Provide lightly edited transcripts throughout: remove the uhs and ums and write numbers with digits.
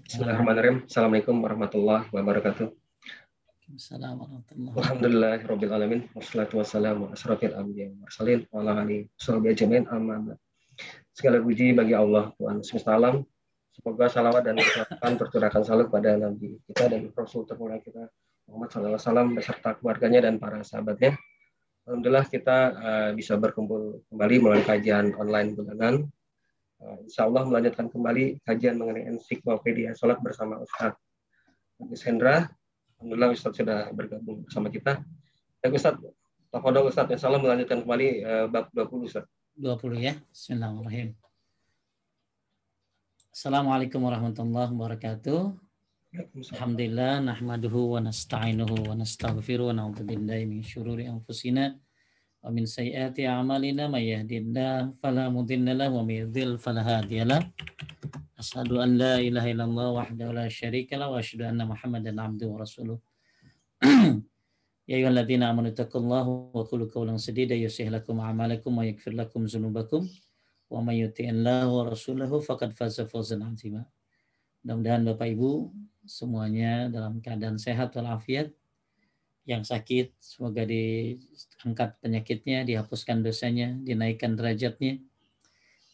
Bismillahirrahmanirrahim. Assalamualaikum warahmatullahi wabarakatuh. Assalamualaikum warahmatullahi Alhamdulillahirabbil alamin. Wassalatu wassalamu ala asrofil anbiya'i wal mursalin wa ala alihi washabihi ajmain amma ba'd. Segala puji bagi Allah Tuhan semesta alam. Semoga salawat dan keselamatan tercurahkan selalu pada Nabi kita dan Rasul termulia kita Muhammad SAW beserta keluarganya dan para sahabatnya. Alhamdulillah kita bisa berkumpul kembali melalui kajian online bulanan. Insya Allah melanjutkan kembali kajian mengenai ensiklopedia salat bersama Ustaz Agus Hendra. Alhamdulillah Ustaz sudah bergabung bersama kita. Ya Ustaz, tafadhol Ustaz, insya Allah melanjutkan kembali bab 20 Ustaz. 20 ya. Bismillahirrahmanirrahim. Assalamualaikum warahmatullahi wabarakatuh. Alhamdulillah nahmaduhu wa nasta'inuhu wa nastaghfiruh wa na'udzu billahi min syururi anfusina wa min sayyiati a'malina may yahdihillahu fala mudilla lahu wa may yudlil fala hadiyalah. Asyhadu an la ilaha illallah wahdahu la syarika lahu wa asyhadu anna Muhammadan abduhu wa rasuluh. Ya ayyuhalladzina amanu taqullaha wa qulu qawlan sadida yuslih lakum a'malakum wa yaghfir lakum dzunubakum wa may yuti'illaha wa rasulahu faqad faza fawzan 'azima. Mudah-mudahan Bapak Ibu semuanya dalam keadaan sehat walafiat. Yang sakit semoga diangkat penyakitnya, dihapuskan dosanya, dinaikkan derajatnya.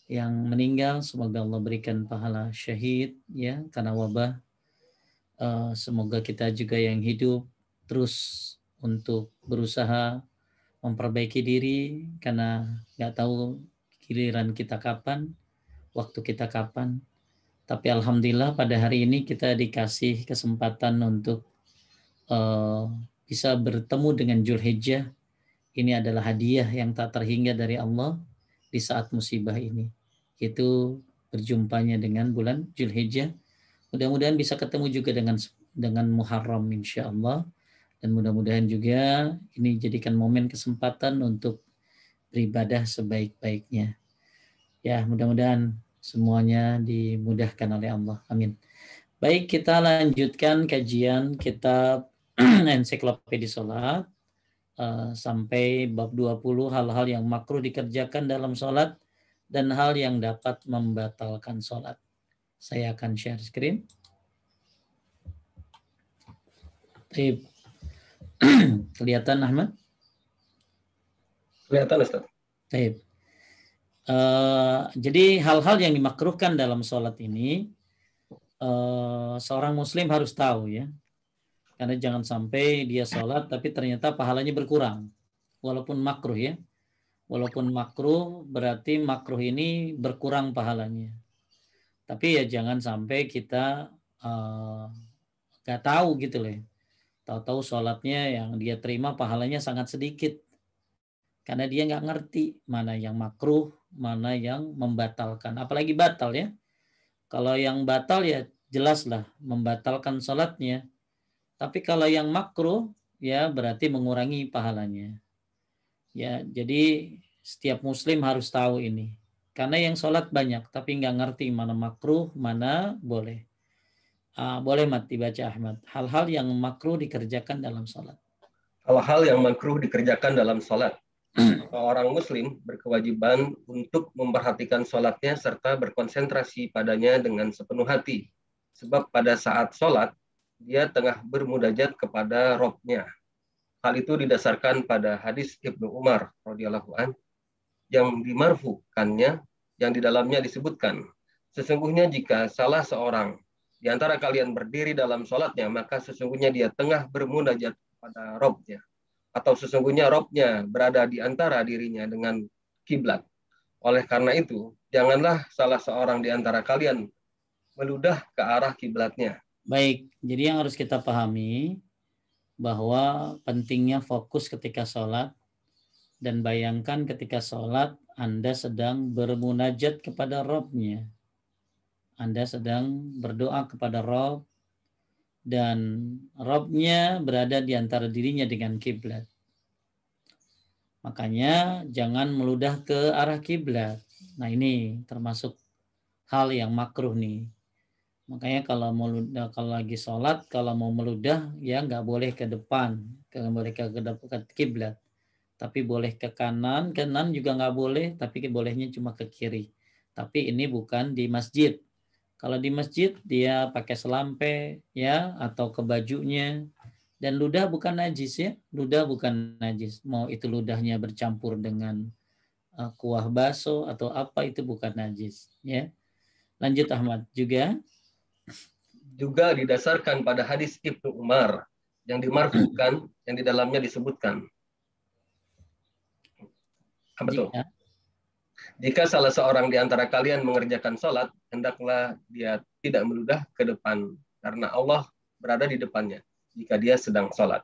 Yang meninggal semoga Allah berikan pahala syahid ya karena wabah. Semoga kita juga yang hidup terus untuk berusaha memperbaiki diri karena nggak tahu giliran kita kapan, waktu kita kapan. Tapi alhamdulillah pada hari ini kita dikasih kesempatan untuk bisa bertemu dengan Dzulhijjah. Ini adalah hadiah yang tak terhingga dari Allah di saat musibah ini. Itu berjumpanya dengan bulan Dzulhijjah. Mudah-mudahan bisa ketemu juga dengan Muharram insya Allah. Dan mudah-mudahan juga ini jadikan momen kesempatan untuk beribadah sebaik-baiknya. Ya, mudah-mudahan semuanya dimudahkan oleh Allah. Amin. Baik, kita lanjutkan kajian kitab Ensiklopedia Salat sampai bab 20 hal-hal yang makruh dikerjakan dalam salat dan hal yang dapat membatalkan salat. Saya akan share screen. Baik. Kelihatan Ahmad? Kelihatan Ustaz. Baik. Jadi hal-hal yang dimakruhkan dalam sholat ini seorang muslim harus tahu ya, karena jangan sampai dia sholat tapi ternyata pahalanya berkurang walaupun makruh ya, walaupun makruh berarti makruh ini berkurang pahalanya, tapi ya jangan sampai kita gak tahu gitu loh, tahu-tahu sholatnya yang dia terima pahalanya sangat sedikit karena dia nggak ngerti mana yang makruh, mana yang membatalkan. Apalagi batal ya. Kalau yang batal ya jelaslah membatalkan sholatnya. Tapi kalau yang makruh ya berarti mengurangi pahalanya. Ya, jadi setiap muslim harus tahu ini. Karena yang sholat banyak tapi nggak ngerti mana makruh, mana boleh. Boleh mati baca Ahmad. Hal-hal yang makruh dikerjakan dalam sholat. Hal-hal yang makruh dikerjakan dalam salat. Seorang muslim berkewajiban untuk memperhatikan sholatnya serta berkonsentrasi padanya dengan sepenuh hati. Sebab pada saat sholat, dia tengah bermunajat kepada Robnya. Hal itu didasarkan pada hadis Ibnu Umar radhiyallahu an yang dimarfukannya, yang di dalamnya disebutkan, sesungguhnya jika salah seorang di antara kalian berdiri dalam sholatnya, maka sesungguhnya dia tengah bermunajat kepada Robnya. Atau sesungguhnya Robnya berada di antara dirinya dengan kiblat. Oleh karena itu, janganlah salah seorang di antara kalian meludah ke arah kiblatnya. Baik, jadi yang harus kita pahami bahwa pentingnya fokus ketika sholat, dan bayangkan ketika sholat Anda sedang bermunajat kepada Rabb-Nya. Anda sedang berdoa kepada Rabb dan Rabb-Nya berada di antara dirinya dengan kiblat. Makanya jangan meludah ke arah kiblat. Nah ini termasuk hal yang makruh nih. Makanya kalau lagi sholat, kalau mau meludah ya nggak boleh ke depan, nggak boleh ke kiblat, tapi boleh ke kanan juga nggak boleh, tapi bolehnya cuma ke kiri. Tapi ini bukan di masjid. Kalau di masjid dia pakai selampe ya atau ke bajunya, dan ludah bukan najis ya, ludah bukan najis. Mau itu ludahnya bercampur dengan kuah bakso atau apa itu bukan najis ya. Lanjut Ahmad juga. Juga didasarkan pada hadis Ibnu Umar yang dimarfukan yang di dalamnya disebutkan. Apa tuh? Jika salah seorang di antara kalian mengerjakan sholat, hendaklah dia tidak meludah ke depan, karena Allah berada di depannya jika dia sedang sholat.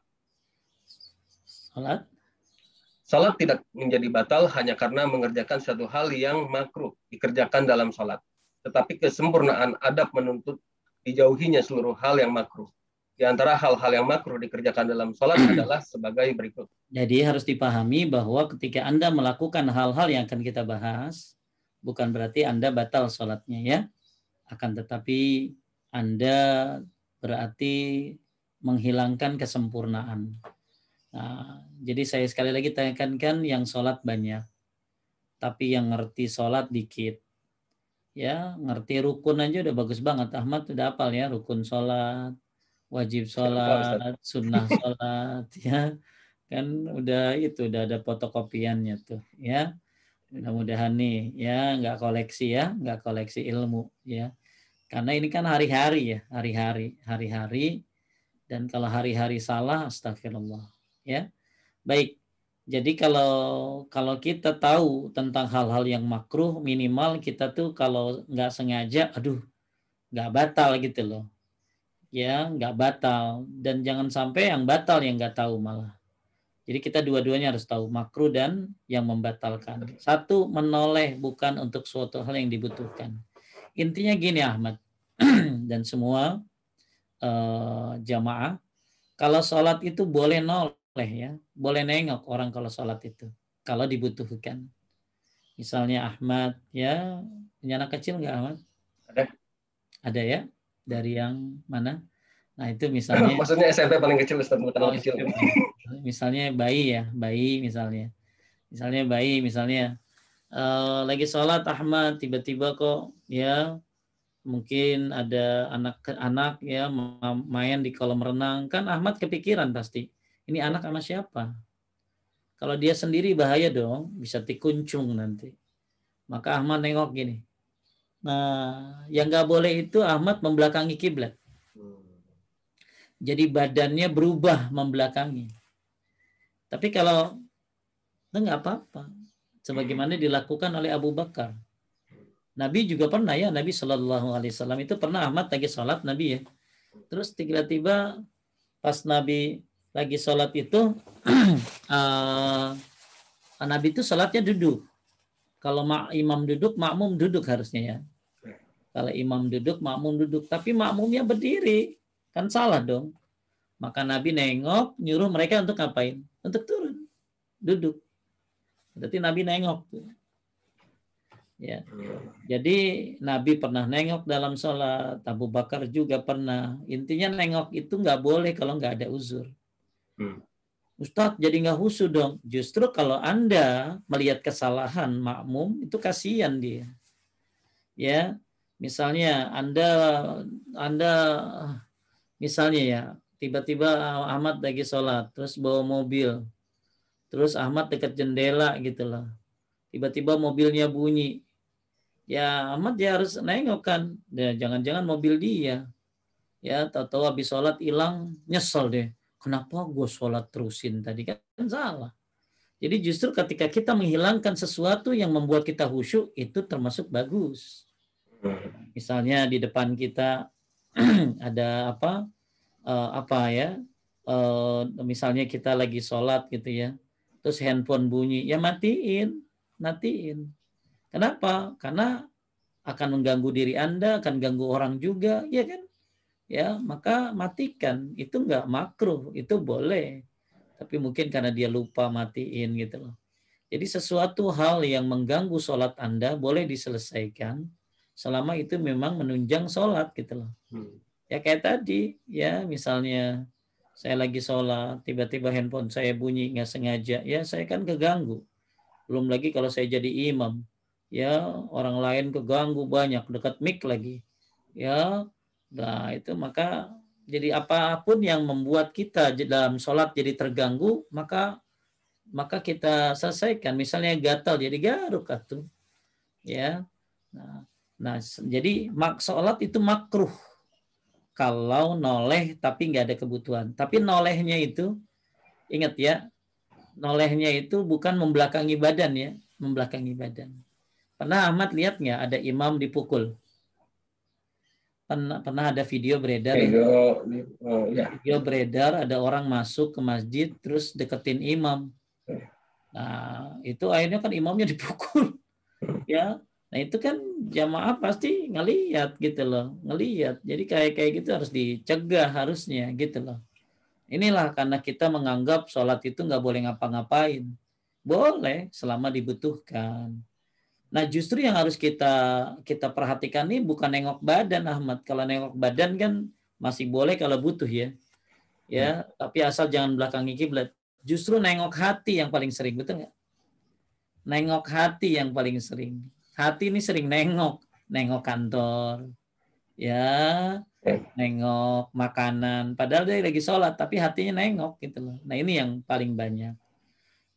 Sholat tidak menjadi batal hanya karena mengerjakan satu hal yang makruh dikerjakan dalam sholat. Tetapi kesempurnaan adab menuntut dijauhinya seluruh hal yang makruh. Di antara hal-hal yang makruh dikerjakan dalam sholat adalah sebagai berikut. Jadi harus dipahami bahwa ketika Anda melakukan hal-hal yang akan kita bahas, bukan berarti Anda batal sholatnya ya. Akan tetapi Anda berarti menghilangkan kesempurnaan. Nah, jadi saya sekali lagi tekankan yang sholat banyak, tapi yang ngerti sholat dikit. Ya, ngerti rukun aja udah bagus banget. Ahmad udah hafal ya, rukun sholat, wajib sholat, sunnah sholat, ya kan udah itu udah ada fotokopiannya tuh ya. Mudah-mudahan nih ya nggak koleksi ilmu ya. Karena ini kan hari-hari ya, hari-hari dan kalau hari-hari salah astagfirullah ya. Baik. Jadi kalau kita tahu tentang hal-hal yang makruh, minimal kita tuh kalau nggak sengaja, aduh nggak batal gitu loh. Ya nggak batal, dan jangan sampai yang batal yang nggak tahu malah. Jadi kita dua-duanya harus tahu, makruh dan yang membatalkan. Satu, menoleh bukan untuk suatu hal yang dibutuhkan. Intinya gini Ahmad dan semua jamaah, kalau sholat itu boleh noleh ya, boleh nengok orang kalau sholat itu, kalau dibutuhkan. Misalnya Ahmad ya, punya anak kecil nggak Ahmad? Ada ya? Dari yang mana? Nah itu misalnya. Maksudnya SMP paling kecil, Ustaz, bukan kecil. Misalnya bayi ya, bayi misalnya lagi sholat Ahmad, tiba-tiba kok ya mungkin ada anak-anak ya main di kolam renang, kan Ahmad kepikiran pasti ini anak sama siapa. Kalau dia sendiri bahaya dong, bisa tikuncung nanti. Maka Ahmad nengok gini. Nah, yang nggak boleh itu Ahmad membelakangi kiblat. Jadi badannya berubah membelakangi. Tapi kalau nggak apa-apa, sebagaimana dilakukan oleh Abu Bakar. Nabi juga pernah ya, Nabi Shallallahu Alaihi Wasallam itu pernah Ahmad lagi sholat Nabi ya. Terus tiba-tiba pas Nabi lagi sholat itu, Nabi itu sholatnya duduk. Kalau imam duduk, makmum duduk harusnya ya. Kalau imam duduk, makmum duduk. Tapi makmumnya berdiri, kan salah dong. Maka Nabi nengok, nyuruh mereka untuk ngapain? Untuk turun, duduk. Berarti Nabi nengok. Ya. Jadi Nabi pernah nengok dalam sholat, Abu Bakar juga pernah. Intinya nengok itu nggak boleh kalau nggak ada uzur. Ustadz jadi nggak khusyuk dong. Justru kalau Anda melihat kesalahan makmum itu kasihan dia. Ya, misalnya Anda misalnya ya tiba-tiba Ahmad lagi sholat, terus bawa mobil, terus Ahmad dekat jendela gitu loh. Tiba-tiba mobilnya bunyi. Ya Ahmad dia harus nengok kan, ya, jangan-jangan mobil dia. Ya tahu-tahu habis sholat hilang, nyesel deh. Kenapa gue sholat terusin tadi, kan salah. Jadi justru ketika kita menghilangkan sesuatu yang membuat kita khusyuk itu termasuk bagus. Misalnya di depan kita ada apa ya? Misalnya kita lagi sholat gitu ya, terus handphone bunyi, ya matiin. Kenapa? Karena akan mengganggu diri Anda, akan ganggu orang juga, ya kan? Ya, maka matikan. Itu enggak makruh, itu boleh. Tapi mungkin karena dia lupa matiin gitu loh. Jadi sesuatu hal yang mengganggu sholat Anda boleh diselesaikan selama itu memang menunjang sholat gitu loh. Ya kayak tadi, ya misalnya saya lagi sholat, tiba-tiba handphone saya bunyi nggak sengaja, ya saya kan keganggu. Belum lagi kalau saya jadi imam, ya orang lain keganggu banyak, dekat mic lagi. Ya, nah itu maka jadi apapun yang membuat kita dalam sholat jadi terganggu, maka kita selesaikan. Misalnya gatal jadi garuk atuh, ya. Jadi sholat itu makruh kalau noleh tapi nggak ada kebutuhan. Tapi nolehnya itu ingat ya, nolehnya itu bukan membelakangi badan ya, membelakangi badan. Pernah Ahmad lihat nggak ada imam dipukul? Pernah ada video beredar ya? Video beredar ada orang masuk ke masjid terus deketin imam. Nah, itu akhirnya kan imamnya dipukul. Ya. Nah, itu kan jamaah pasti ngelihat gitu loh, ngelihat. Jadi kayak gitu harus dicegah harusnya gitu loh. Inilah karena kita menganggap sholat itu nggak boleh ngapa-ngapain. Boleh selama dibutuhkan. Nah, justru yang harus kita perhatikan nih bukan nengok badan, Ahmad. Kalau nengok badan kan masih boleh kalau butuh ya. Ya, tapi asal jangan belakangi kiblat. Justru nengok hati yang paling sering, betul nggak? Nengok hati yang paling sering. Hati ini sering nengok kantor, ya, nengok makanan. Padahal dia lagi sholat, tapi hatinya nengok gitu loh. Nah, ini yang paling banyak.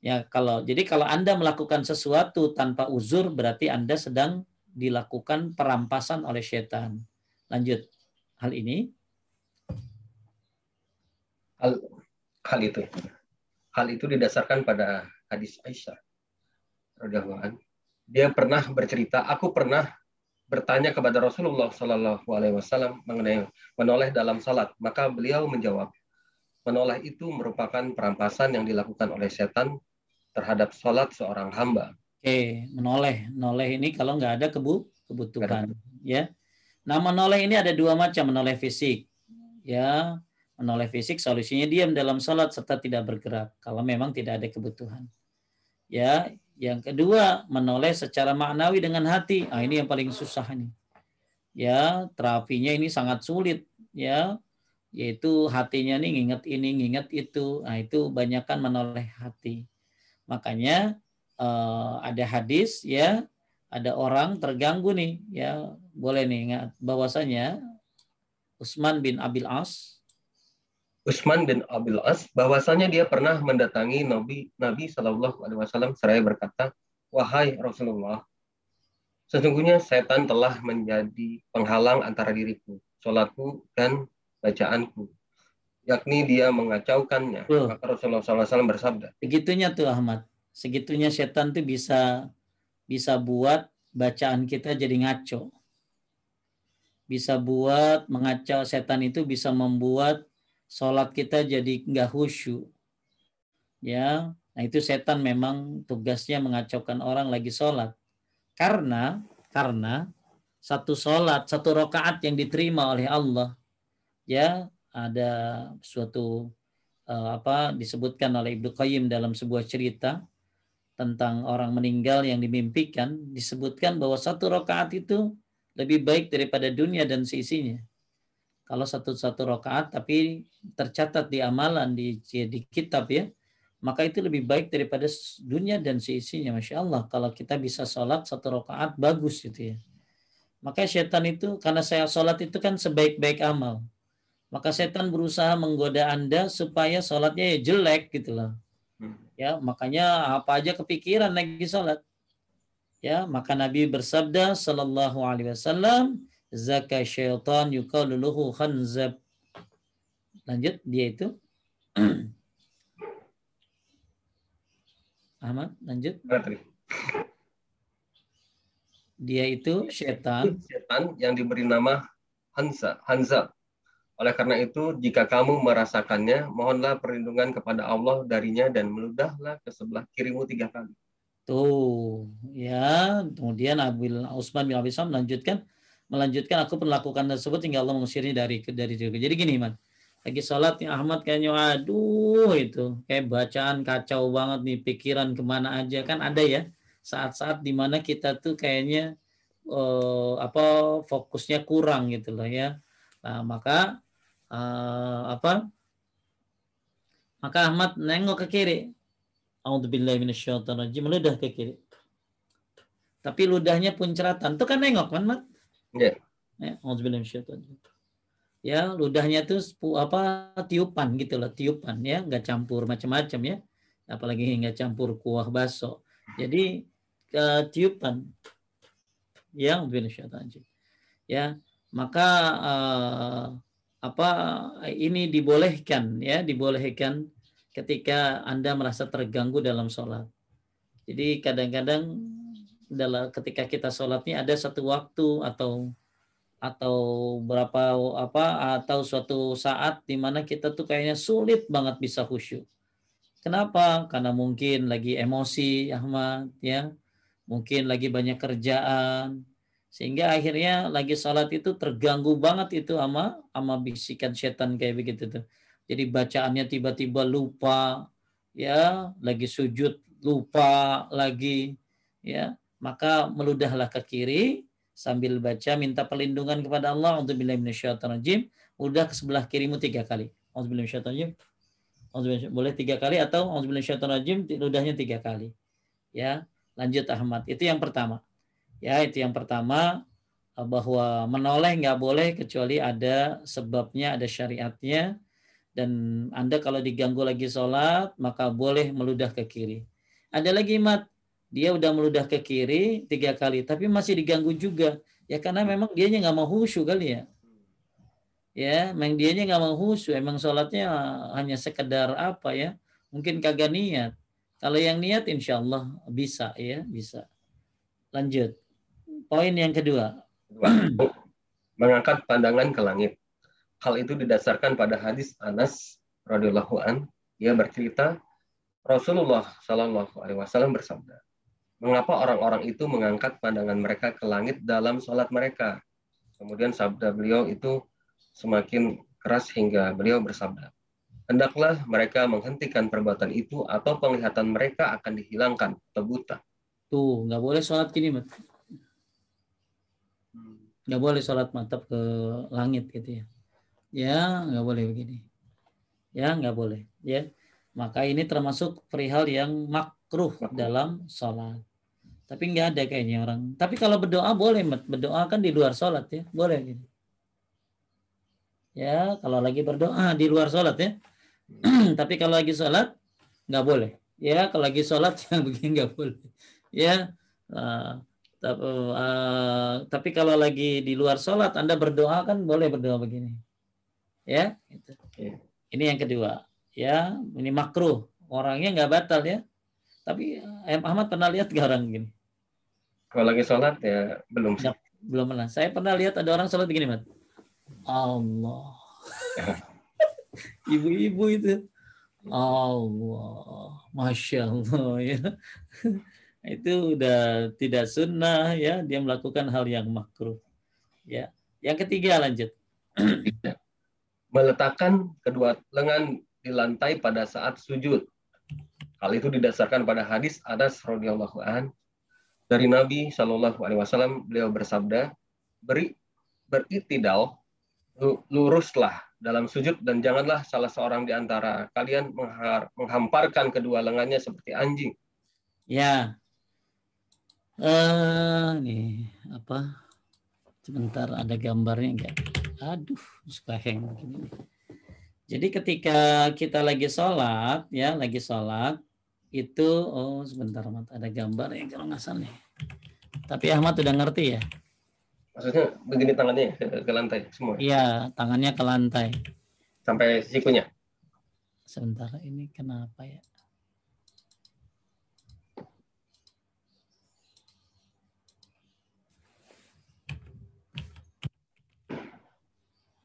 Ya, jadi kalau Anda melakukan sesuatu tanpa uzur, berarti Anda sedang dilakukan perampasan oleh setan. Lanjut. Hal ini? Hal itu didasarkan pada hadis Aisyah radhiyallahu anha. Dia pernah bercerita, aku pernah bertanya kepada Rasulullah Shallallahu Alaihi Wasallam mengenai menoleh dalam salat. Maka beliau menjawab, menoleh itu merupakan perampasan yang dilakukan oleh setan terhadap salat seorang hamba. Oke, menoleh ini kalau nggak ada kebutuhan, ya. Nah, menoleh ini ada dua macam, menoleh fisik, ya. Menoleh fisik solusinya diam dalam salat serta tidak bergerak kalau memang tidak ada kebutuhan. Ya, yang kedua menoleh secara maknawi dengan hati. Ah, ini yang paling susah nih. Ya, terapinya ini sangat sulit, ya. Yaitu hatinya nih nginget ini, nginget itu. Nah, itu banyakkan menoleh hati. Makanya ada hadis ya, ada orang terganggu nih, ya. Boleh nih ingat bahwasanya Utsman bin Abil As bahwasanya dia pernah mendatangi Nabi Shallallahu Alaihi Wasallam seraya berkata, wahai Rasulullah, sesungguhnya setan telah menjadi penghalang antara diriku, sholatku dan bacaanku, yakni dia mengacaukannya. Maka Rasulullah SAW bersabda, segitunya tuh Ahmad, segitunya setan tuh bisa buat bacaan kita jadi ngaco, bisa buat mengacau. Setan itu bisa membuat sholat kita jadi nggak khusyuk, ya. Nah, itu setan memang tugasnya mengacaukan orang lagi sholat, karena satu sholat, satu rakaat yang diterima oleh Allah, ya, ada suatu disebutkan oleh Ibnu Qayyim dalam sebuah cerita tentang orang meninggal yang dimimpikan, disebutkan bahwa satu rakaat itu lebih baik daripada dunia dan seisinya. Kalau satu rakaat tapi tercatat di amalan di kitab ya, maka itu lebih baik daripada dunia dan seisinya. Masya Allah, kalau kita bisa sholat satu rakaat bagus gitu ya. Maka setan itu, karena saya sholat itu kan sebaik-baik amal, maka setan berusaha menggoda Anda supaya sholatnya ya jelek gitu loh. Ya, makanya apa aja kepikiran lagi sholat. Ya, maka Nabi bersabda sallallahu alaihi wasallam, zaka syaitan yuqalu lahu khanzab. Lanjut, dia itu Ahmad, lanjut. Dia itu setan yang diberi nama Hanzab. Oleh karena itu, jika kamu merasakannya, mohonlah perlindungan kepada Allah darinya dan meludahlah ke sebelah kirimu 3 kali. Tuh, ya. Kemudian Utsman bin Affan melanjutkan aku melakukan tersebut hingga Allah mengusirnya dari diriku. Jadi gini, Man. Lagi sholat nih Ahmad kayaknya aduh itu kayak bacaan kacau banget nih, pikiran kemana aja. Kan ada ya saat-saat dimana kita tuh kayaknya fokusnya kurang gitu loh ya. Nah, maka Ahmad nengok ke kiri. A'udzubillahi minasyaitonirrajim, ludah ke kiri. Tapi ludahnya pun ceratan. Itu kan nengok kan, Mat? Yeah. Ya, auzubillahi minasyaitonir rajim. Ya, ludahnya itu tiupan gitu loh, tiupan ya, nggak campur macam-macam ya. Apalagi nggak campur kuah baso. Jadi tiupan yang ya, maka ini dibolehkan ketika Anda merasa terganggu dalam sholat. Jadi kadang-kadang ketika kita sholatnya ada satu waktu atau suatu saat di mana kita tuh kayaknya sulit banget bisa khusyuk. Kenapa? Karena mungkin lagi emosi, Ahmad, ya. Mungkin lagi banyak kerjaan, sehingga akhirnya lagi sholat itu terganggu banget itu sama bisikan setan kayak begitu tuh. Jadi bacaannya tiba-tiba lupa, ya, lagi sujud lupa lagi, ya. Maka meludahlah ke kiri sambil baca minta perlindungan kepada Allah untuk minasyaitonir. Udah ke sebelah kirimu 3 kali. Boleh 3 kali atau ludahnya 3 kali. Ya, lanjut Ahmad. Itu yang pertama. Ya, itu yang pertama, bahwa menoleh nggak boleh kecuali ada sebabnya, ada syariatnya. Dan Anda kalau diganggu lagi sholat, maka boleh meludah ke kiri. Ada lagi, Mat, dia udah meludah ke kiri 3 kali, tapi masih diganggu juga. Ya karena memang dianya nggak mau khusyuk kali ya. Ya, memang dianya nggak mau khusyuk. Emang sholatnya hanya sekedar ya, mungkin kagak niat. Kalau yang niat insya Allah bisa ya, bisa. Lanjut. Poin yang kedua. Mengangkat pandangan ke langit. Hal itu didasarkan pada hadis Anas radhiyallahu an. Dia bercerita, Rasulullah Shallallahu alaihi wasallam bersabda, mengapa orang-orang itu mengangkat pandangan mereka ke langit dalam sholat mereka? Kemudian sabda beliau itu semakin keras hingga beliau bersabda, hendaklah mereka menghentikan perbuatan itu atau penglihatan mereka akan dihilangkan atau buta. Tuh, nggak boleh sholat gini, Mat. Nggak boleh sholat matap ke langit gitu ya. Ya, nggak boleh begini. Ya, nggak boleh. Ya, maka ini termasuk perihal yang makruh dalam sholat. Tapi nggak ada kayaknya orang. Tapi kalau berdoa boleh, Mat. Berdoa kan di luar sholat ya, boleh gitu. Ya, kalau lagi berdoa di luar sholat ya. Tapi kalau lagi sholat nggak boleh. Ya, kalau lagi sholat yang begini nggak boleh. Ya, tapi kalau lagi di luar sholat Anda berdoa kan boleh berdoa begini. Ya, gitu. Ini yang kedua. Ya, ini makruh. Orangnya nggak batal ya. Tapi Ahmad pernah lihat nggak orang begini? Kalau lagi sholat ya belum sih. Belum pernah. Saya pernah lihat ada orang sholat begini, Mat. Allah. Ibu-ibu itu. Allah. Masya Allah ya. Itu udah tidak sunnah ya. Dia melakukan hal yang makruh. Ya. Yang ketiga lanjut. Meletakkan kedua lengan di lantai pada saat sujud. Hal itu didasarkan pada hadis Anas radhiyallahu an dari Nabi Shallallahu alaihi wasallam. Beliau bersabda, beritidal, luruslah dalam sujud dan janganlah salah seorang di antara kalian menghamparkan kedua lengannya seperti anjing. Ya. Nih apa? Sebentar ada gambarnya enggak? Aduh, suka hang begini. Jadi ketika kita lagi sholat, ya lagi sholat itu, sebentar Ahmad, ada gambar yang kalau nggak salah nih. Tapi Ahmad udah ngerti ya? Maksudnya begini tangannya ke lantai semua? Iya, tangannya ke lantai. Sampai sikunya? Sebentar, ini kenapa ya?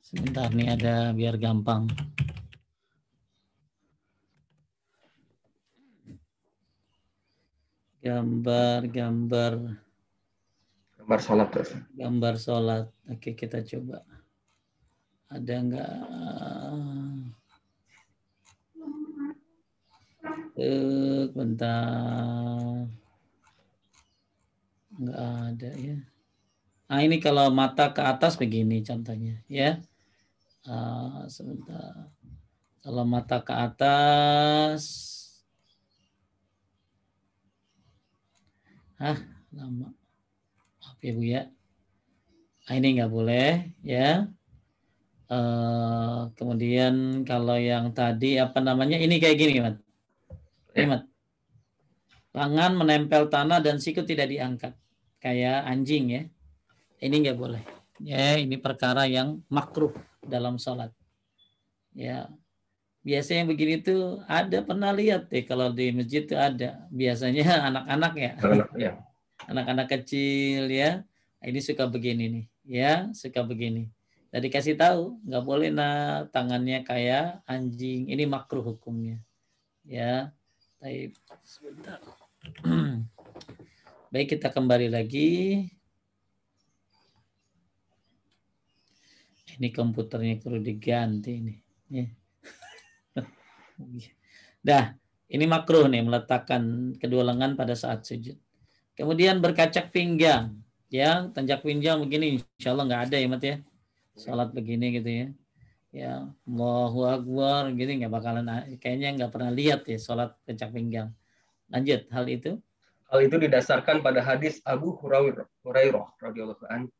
Sebentar nih ada biar gampang. Gambar sholat terus. Gambar sholat. Oke, kita coba. Ada enggak? Bentar. Enggak ada ya. Nah, ini kalau mata ke atas begini contohnya ya. Sebentar. Kalau mata ke atas, lama. Maaf ya Bu ya. Ini nggak boleh ya. Kemudian kalau yang tadi apa namanya, ini kayak gini, Mat. Ini, Mat. Tangan menempel tanah dan siku tidak diangkat, kayak anjing ya. Ini nggak boleh. Ya, ini perkara yang makruh dalam sholat. Ya, biasanya begini tuh ada, pernah lihat deh kalau di masjid tuh ada. Biasanya anak-anak ya, Ya. anak-anak kecil ya. Ini suka begini nih, ya suka begini. Tadi kasih tahu nggak boleh tangannya kayak anjing. Ini makruh hukumnya. Ya, baik. Sebentar. Baik, kita kembali lagi. Ini komputernya perlu diganti nih. Ya. Dah, ini makruh nih meletakkan kedua lengan pada saat sujud. Kemudian berkacak pinggang. Ya, tanjak pinggang begini insya Allah nggak ada ya, Mat ya. Salat begini gitu ya. Ya, Allahu Akbar gini nggak bakalan, kayaknya nggak pernah lihat ya salat tancap pinggang. Lanjut hal itu. Hal itu didasarkan pada hadis Abu Hurairah radhiyallahu anhu.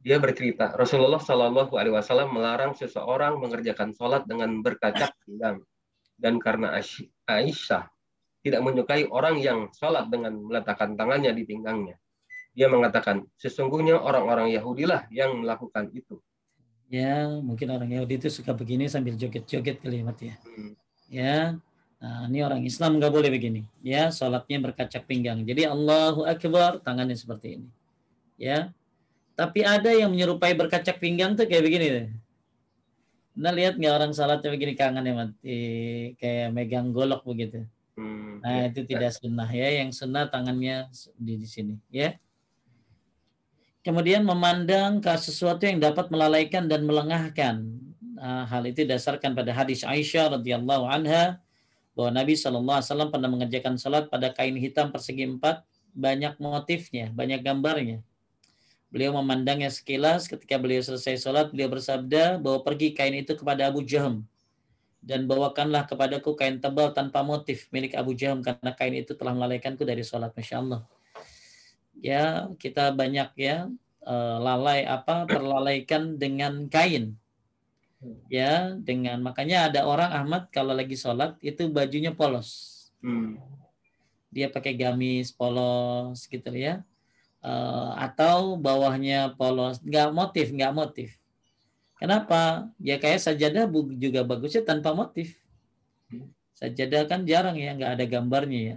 Dia bercerita, Rasulullah Shallallahu Alaihi Wasallam melarang seseorang mengerjakan sholat dengan berkacak pinggang. Dan karena Aisyah tidak menyukai orang yang sholat dengan meletakkan tangannya di pinggangnya, dia mengatakan, sesungguhnya orang-orang Yahudi lah yang melakukan itu. Ya, mungkin orang Yahudi itu suka begini sambil joget-joget kalimat ya. Ya, nah ini orang Islam nggak boleh begini. Ya, sholatnya berkacak pinggang. Jadi Allahu Akbar, tangannya seperti ini. Ya, tapi ada yang menyerupai berkacak pinggang tuh kayak begini deh. Nah, lihat nggak orang salatnya begini, kangen ya, mati kayak megang golok begitu. Nah, Ya. itu tidak sunnah ya. Yang sunnah tangannya di sini ya. Kemudian memandang ke sesuatu yang dapat melalaikan dan melengahkan. Nah, hal itu dasarkan pada hadis Aisyah radhiyallahu anha bahwa Nabi SAW pernah mengerjakan salat pada kain hitam persegi 4, banyak motifnya, banyak gambarnya. Beliau memandangnya sekilas. Ketika beliau selesai salat, beliau bersabda bahwa pergi kain itu kepada Abu Jahm dan bawakanlah kepadaku kain tebal tanpa motif milik Abu Jahm, karena kain itu telah melalaikanku dari sholat. Masya Allah. Ya, kita banyak ya terlalaikan dengan kain. Ya, makanya ada orang, Ahmad, kalau lagi sholat itu bajunya polos. Dia pakai gamis polos gitu ya. Atau bawahnya polos, nggak motif. Kenapa? Ya kayak sajadah juga bagusnya tanpa motif. Sajadah kan jarang ya, nggak ada gambarnya ya.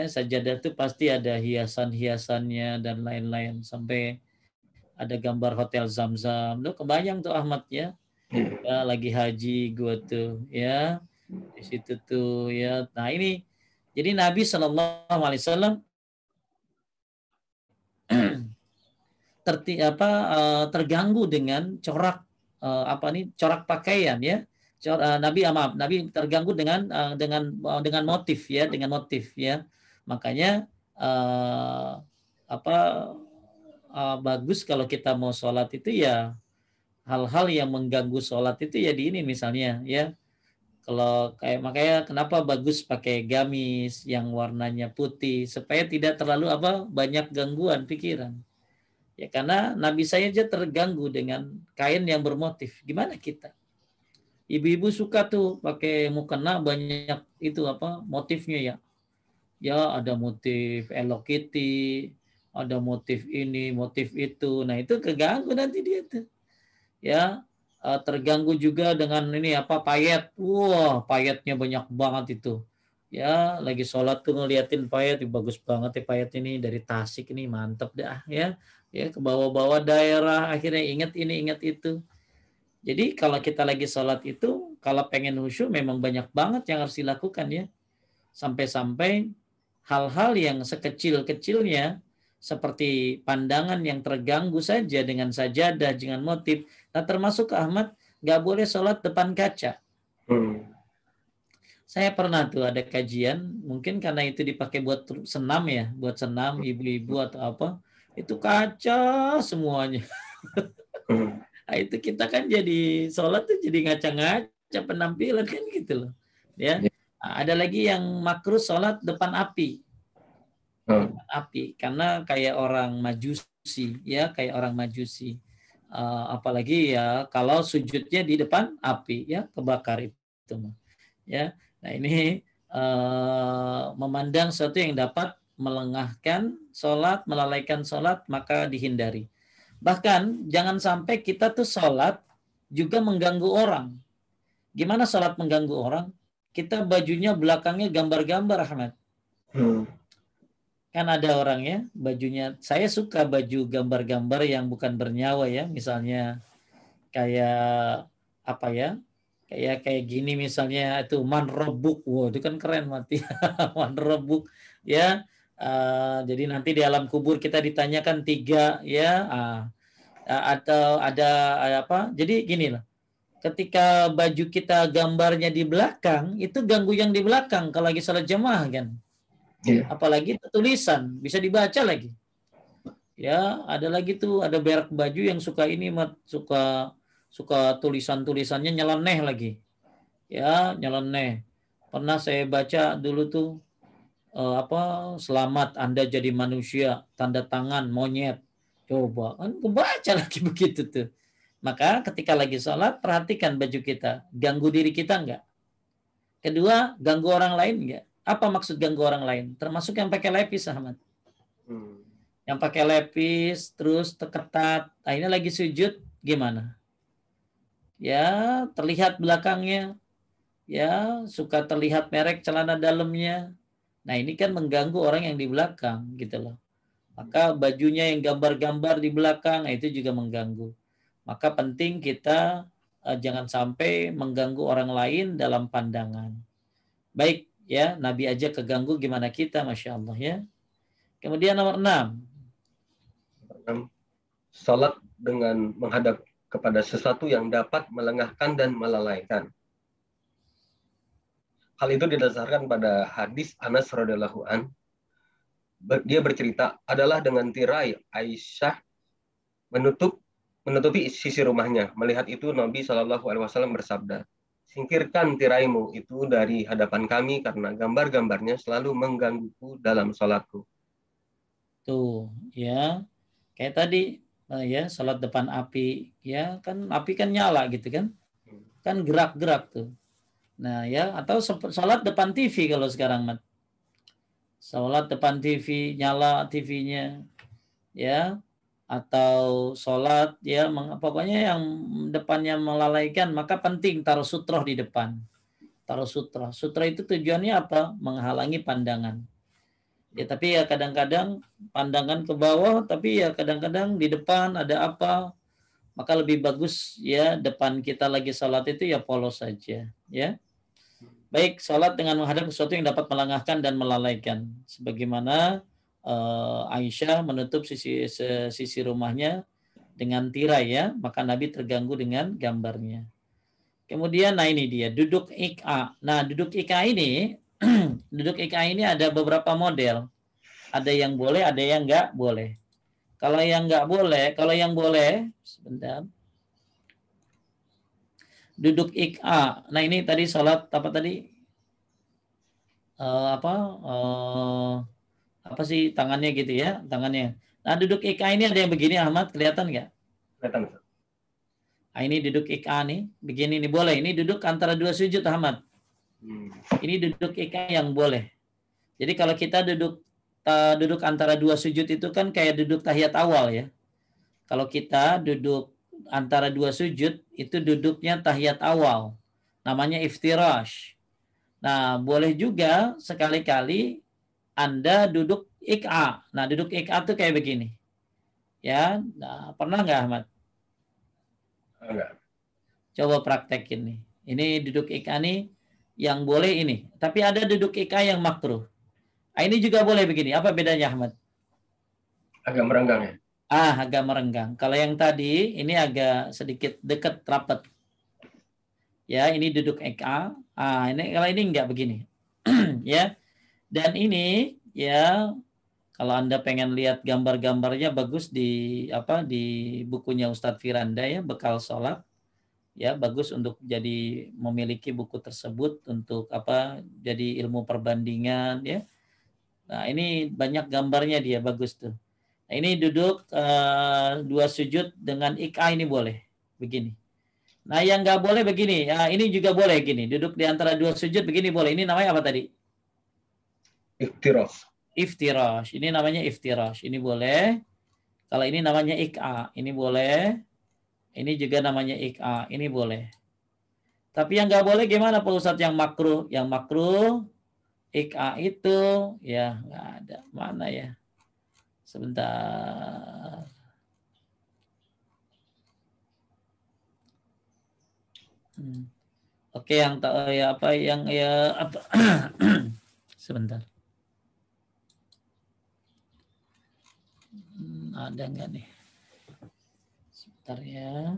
Sajadah itu pasti ada hiasan-hiasannya dan lain-lain. Sampai ada gambar hotel Zam-Zam. Lo kebayang tuh Ahmad ya. Ya lagi haji gue tuh ya. Di situ tuh ya. Nah ini, jadi Nabi SAW terganggu dengan corak pakaian ya. Nabi terganggu dengan motif ya, makanya bagus kalau kita mau sholat itu ya, hal-hal yang mengganggu sholat itu ya di ini misalnya ya. Kalau makanya kenapa bagus pakai gamis yang warnanya putih supaya tidak terlalu banyak gangguan pikiran. Ya karena Nabi saya aja terganggu dengan kain yang bermotif. Gimana kita? Ibu-ibu suka tuh pakai mukena banyak itu motifnya ya. Ya ada motif Hello Kitty, ada motif ini, motif itu. Nah, itu keganggu nanti dia tuh. Ya, terganggu juga dengan ini payet. Wah, payetnya banyak banget itu. Ya, lagi sholat tuh ngeliatin payet, bagus banget ya payet ini dari Tasik ini, mantep dah ya. Ya, ke bawah-bawah daerah, akhirnya ingat ini, ingat itu. Jadi kalau kita lagi sholat itu, kalau pengen khusyuk memang banyak banget yang harus dilakukan ya. Sampai-sampai hal-hal yang sekecil-kecilnya seperti pandangan yang terganggu saja dengan sajadah, dengan motif. Nah termasuk Ahmad, nggak boleh sholat depan kaca. Saya pernah tuh ada kajian, mungkin karena itu dipakai buat senam ya, buat senam ibu-ibu atau apa, itu kaca semuanya. Nah, itu kita kan jadi sholat tuh jadi ngaca-ngaca penampilan kan gitu loh. Ya. Nah, ada lagi yang makruh sholat depan api. Depan api. Karena kayak orang Majusi Majusi, ya kayak orang Majusi. Apalagi ya kalau sujudnya di depan api, ya kebakar itu, ya. Nah ini memandang sesuatu yang dapat melengahkan sholat, melalaikan sholat, maka dihindari. Bahkan jangan sampai kita tuh sholat juga mengganggu orang. Gimana sholat mengganggu orang? Kita bajunya belakangnya gambar-gambar, Ahmad. Kan ada orangnya bajunya, saya suka baju gambar-gambar yang bukan bernyawa ya, misalnya kayak apa ya, kayak gini misalnya itu manrebuk, wow itu kan keren mati. Manrebuk ya. Jadi nanti di alam kubur kita ditanyakan 3 ya, atau ada apa, jadi gini lah, ketika baju kita gambarnya di belakang itu ganggu yang di belakang kalau lagi salat jamaah kan. Apalagi tulisan bisa dibaca lagi. Ya, ada lagi tuh, ada merek baju yang suka ini, suka tulisan-tulisannya nyeleneh lagi. Ya, nyeleneh. Pernah saya baca dulu tuh selamat Anda jadi manusia, tanda tangan monyet. Coba kan kebaca lagi begitu tuh. Maka ketika lagi sholat perhatikan baju kita, ganggu diri kita enggak? Kedua, ganggu orang lain enggak? Apa maksud ganggu orang lain? Termasuk yang pakai lepis, Ahmad. Yang pakai lepis terus ketat. Nah, ini lagi sujud gimana? Ya, terlihat belakangnya. Ya, suka terlihat merek celana dalamnya. Nah, ini kan mengganggu orang yang di belakang gitu loh. Maka bajunya yang gambar-gambar di belakang, itu juga mengganggu. Maka penting kita jangan sampai mengganggu orang lain dalam pandangan. Baik, ya, Nabi aja keganggu, gimana kita, Masya Allah ya. Kemudian nomor 6. Salat dengan menghadap kepada sesuatu yang dapat melengahkan dan melalaikan. Hal itu didasarkan pada hadis Anas radhiyallahu an. Dia bercerita adalah dengan tirai Aisyah menutupi sisi rumahnya. Melihat itu Nabi Shallallahu Alaihi Wasallam bersabda, singkirkan tiraimu itu dari hadapan kami karena gambar-gambarnya selalu menggangguku dalam sholatku. Tuh, ya, kayak tadi ya, sholat depan api, ya kan api kan nyala gitu kan gerak-gerak tuh. Nah ya, atau sholat depan TV kalau sekarang, Mat. Sholat depan TV, nyala TV-nya, ya, atau sholat ya, pokoknya yang depannya melalaikan, maka penting taruh sutroh di depan. Taruh sutroh. Sutroh itu tujuannya apa? Menghalangi pandangan. Ya tapi ya kadang-kadang pandangan ke bawah, tapi ya kadang-kadang di depan ada apa, maka lebih bagus ya depan kita lagi sholat itu ya polos saja ya. Baik, sholat dengan menghadap sesuatu yang dapat melengahkan dan melalaikan, sebagaimana Aisyah menutup sisi rumahnya dengan tirai ya, maka Nabi terganggu dengan gambarnya. Kemudian nah ini dia duduk iqa. Nah duduk iqa ini duduk iqa ini ada beberapa model. Ada yang boleh, ada yang nggak boleh. Kalau yang nggak boleh, kalau yang boleh, sebentar. Duduk iqa. Nah ini tadi sholat apa tadi? Apa sih tangannya gitu ya, tangannya. Nah duduk iqa ini ada yang begini, Ahmad, kelihatan nggak? Kelihatan. Nah ini duduk iqa nih, begini nih boleh. Ini duduk antara 2 sujud, Ahmad. Ini duduk iqa yang boleh. Jadi kalau kita duduk antara 2 sujud itu kan kayak duduk tahiyat awal ya. Kalau kita duduk antara 2 sujud itu duduknya tahiyat awal. Namanya iftirash. Nah, boleh juga sekali-kali Anda duduk iqa. Nah, duduk iqa itu kayak begini. Ya, nah, pernah nggak Ahmad? Enggak. Coba praktekin nih. Ini duduk iqa nih yang boleh ini. Tapi ada duduk iqa yang makruh. Nah, ini juga boleh begini. Apa bedanya Ahmad? Agak merenggang ya? Agak merenggang. Kalau yang tadi ini agak sedikit dekat rapat. Ya, ini duduk iqa. Ini kalau ini enggak begini. Ya. Dan ini ya kalau Anda pengen lihat gambar-gambarnya bagus di bukunya Ustadz Firanda ya, bekal sholat. Ya, bagus untuk jadi memiliki buku tersebut untuk jadi ilmu perbandingan ya. Nah, ini banyak gambarnya dia, bagus tuh. Nah, ini duduk dua sujud dengan iqa ini boleh begini. Nah, yang nggak boleh begini. Ya, ini juga boleh gini. Duduk di antara dua sujud begini boleh. Ini namanya apa tadi? Iftirash. Iftirash. Ini namanya iftirash. Ini boleh. Kalau ini namanya iqa, ini boleh. Ini juga namanya iqa, ini boleh. Tapi yang nggak boleh gimana Pak Ustadz, yang makruh? Yang makruh iqa itu ya nggak ada. Mana ya? Sebentar. Oke, yang ya apa yang ya apa? Sebentar. Ada nggak nih? Sebentar ya.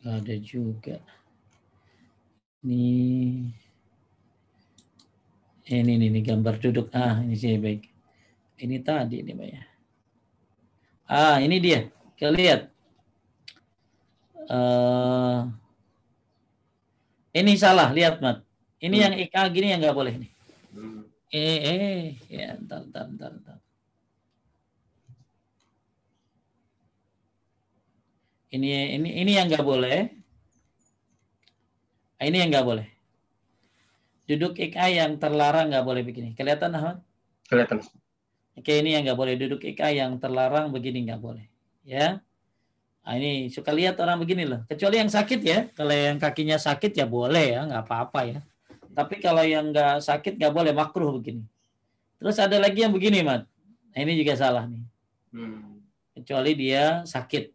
Nggak ada juga. Ini gambar duduk. Ini sih baik. Ini tadi nih, Pak ya. Ini dia. Kita lihat. Ini salah, lihat Mat. Ini yang IK gini yang nggak boleh nih. Ya, ntar. Ini yang nggak boleh. Ini yang nggak boleh. Duduk IK yang terlarang nggak boleh begini. Kelihatan Ahmad? Kelihatan. Oke, ini yang nggak boleh. Duduk IK yang terlarang begini nggak boleh. Ya. Nah, ini suka lihat orang begini loh. Kecuali yang sakit ya. Kalau yang kakinya sakit ya boleh ya, nggak apa-apa ya. Tapi kalau yang nggak sakit nggak boleh, makruh begini. Terus ada lagi yang begini, Mat. Nah, ini juga salah nih. Kecuali dia sakit.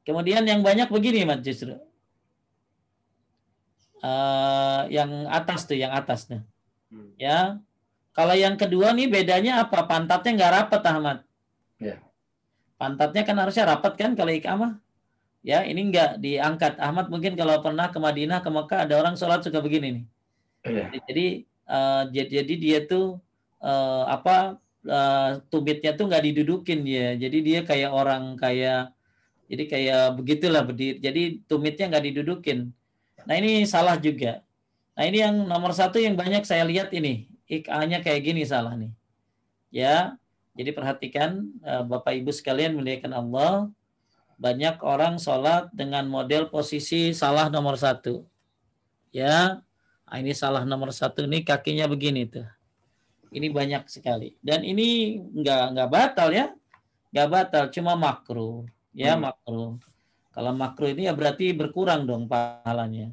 Kemudian yang banyak begini, Mat, justru. Yang atas tuh, yang atas tuh. Ya. Kalau yang kedua nih bedanya apa? Pantatnya nggak rapat, Ahmad. Ya. Pantatnya kan harusnya rapat kan kalau iqamah. Ya, ini nggak diangkat. Ahmad mungkin kalau pernah ke Madinah, ke Mekah, ada orang sholat suka begini nih. Ya. Jadi dia tuh tumitnya tuh nggak didudukin dia. Jadi dia kayak orang jadi kayak begitulah berdiri. Jadi tumitnya nggak didudukin. Nah, ini salah juga. Nah, ini yang nomor satu yang banyak saya lihat ini. IK-nya kayak gini salah nih. Ya, jadi perhatikan Bapak Ibu sekalian, muliakan Allah. Banyak orang sholat dengan model posisi salah nomor satu. Ya, ini salah nomor satu nih, kakinya begini tuh. Ini banyak sekali. Dan ini nggak batal ya. Nggak batal, cuma makruh. Ya, makruh. Kalau makruh ini ya berarti berkurang dong pahalanya.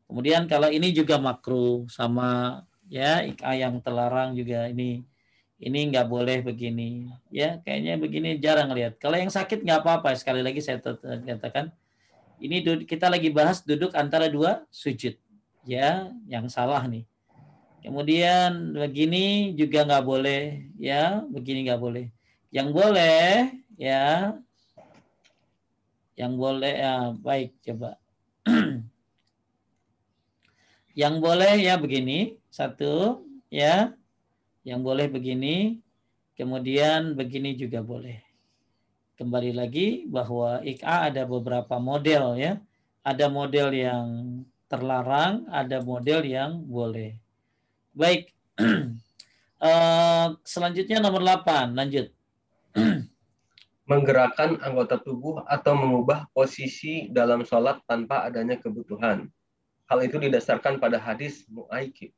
Kemudian kalau ini juga makruh, sama ya yang terlarang juga ini nggak boleh begini. Ya, kayaknya begini jarang lihat. Kalau yang sakit nggak apa-apa. Sekali lagi saya katakan, ini kita lagi bahas duduk antara dua sujud. Ya, yang salah nih. Kemudian begini juga nggak boleh, ya, begini nggak boleh. Yang boleh, ya, yang boleh, ya, baik, coba. Yang boleh ya begini, satu, ya, yang boleh begini, kemudian begini juga boleh. Kembali lagi bahwa IKA ada beberapa model ya, ada model yang terlarang, ada model yang boleh. Baik. Selanjutnya nomor 8, lanjut. Menggerakkan anggota tubuh atau mengubah posisi dalam sholat tanpa adanya kebutuhan. Hal itu didasarkan pada hadis Mu'aikib.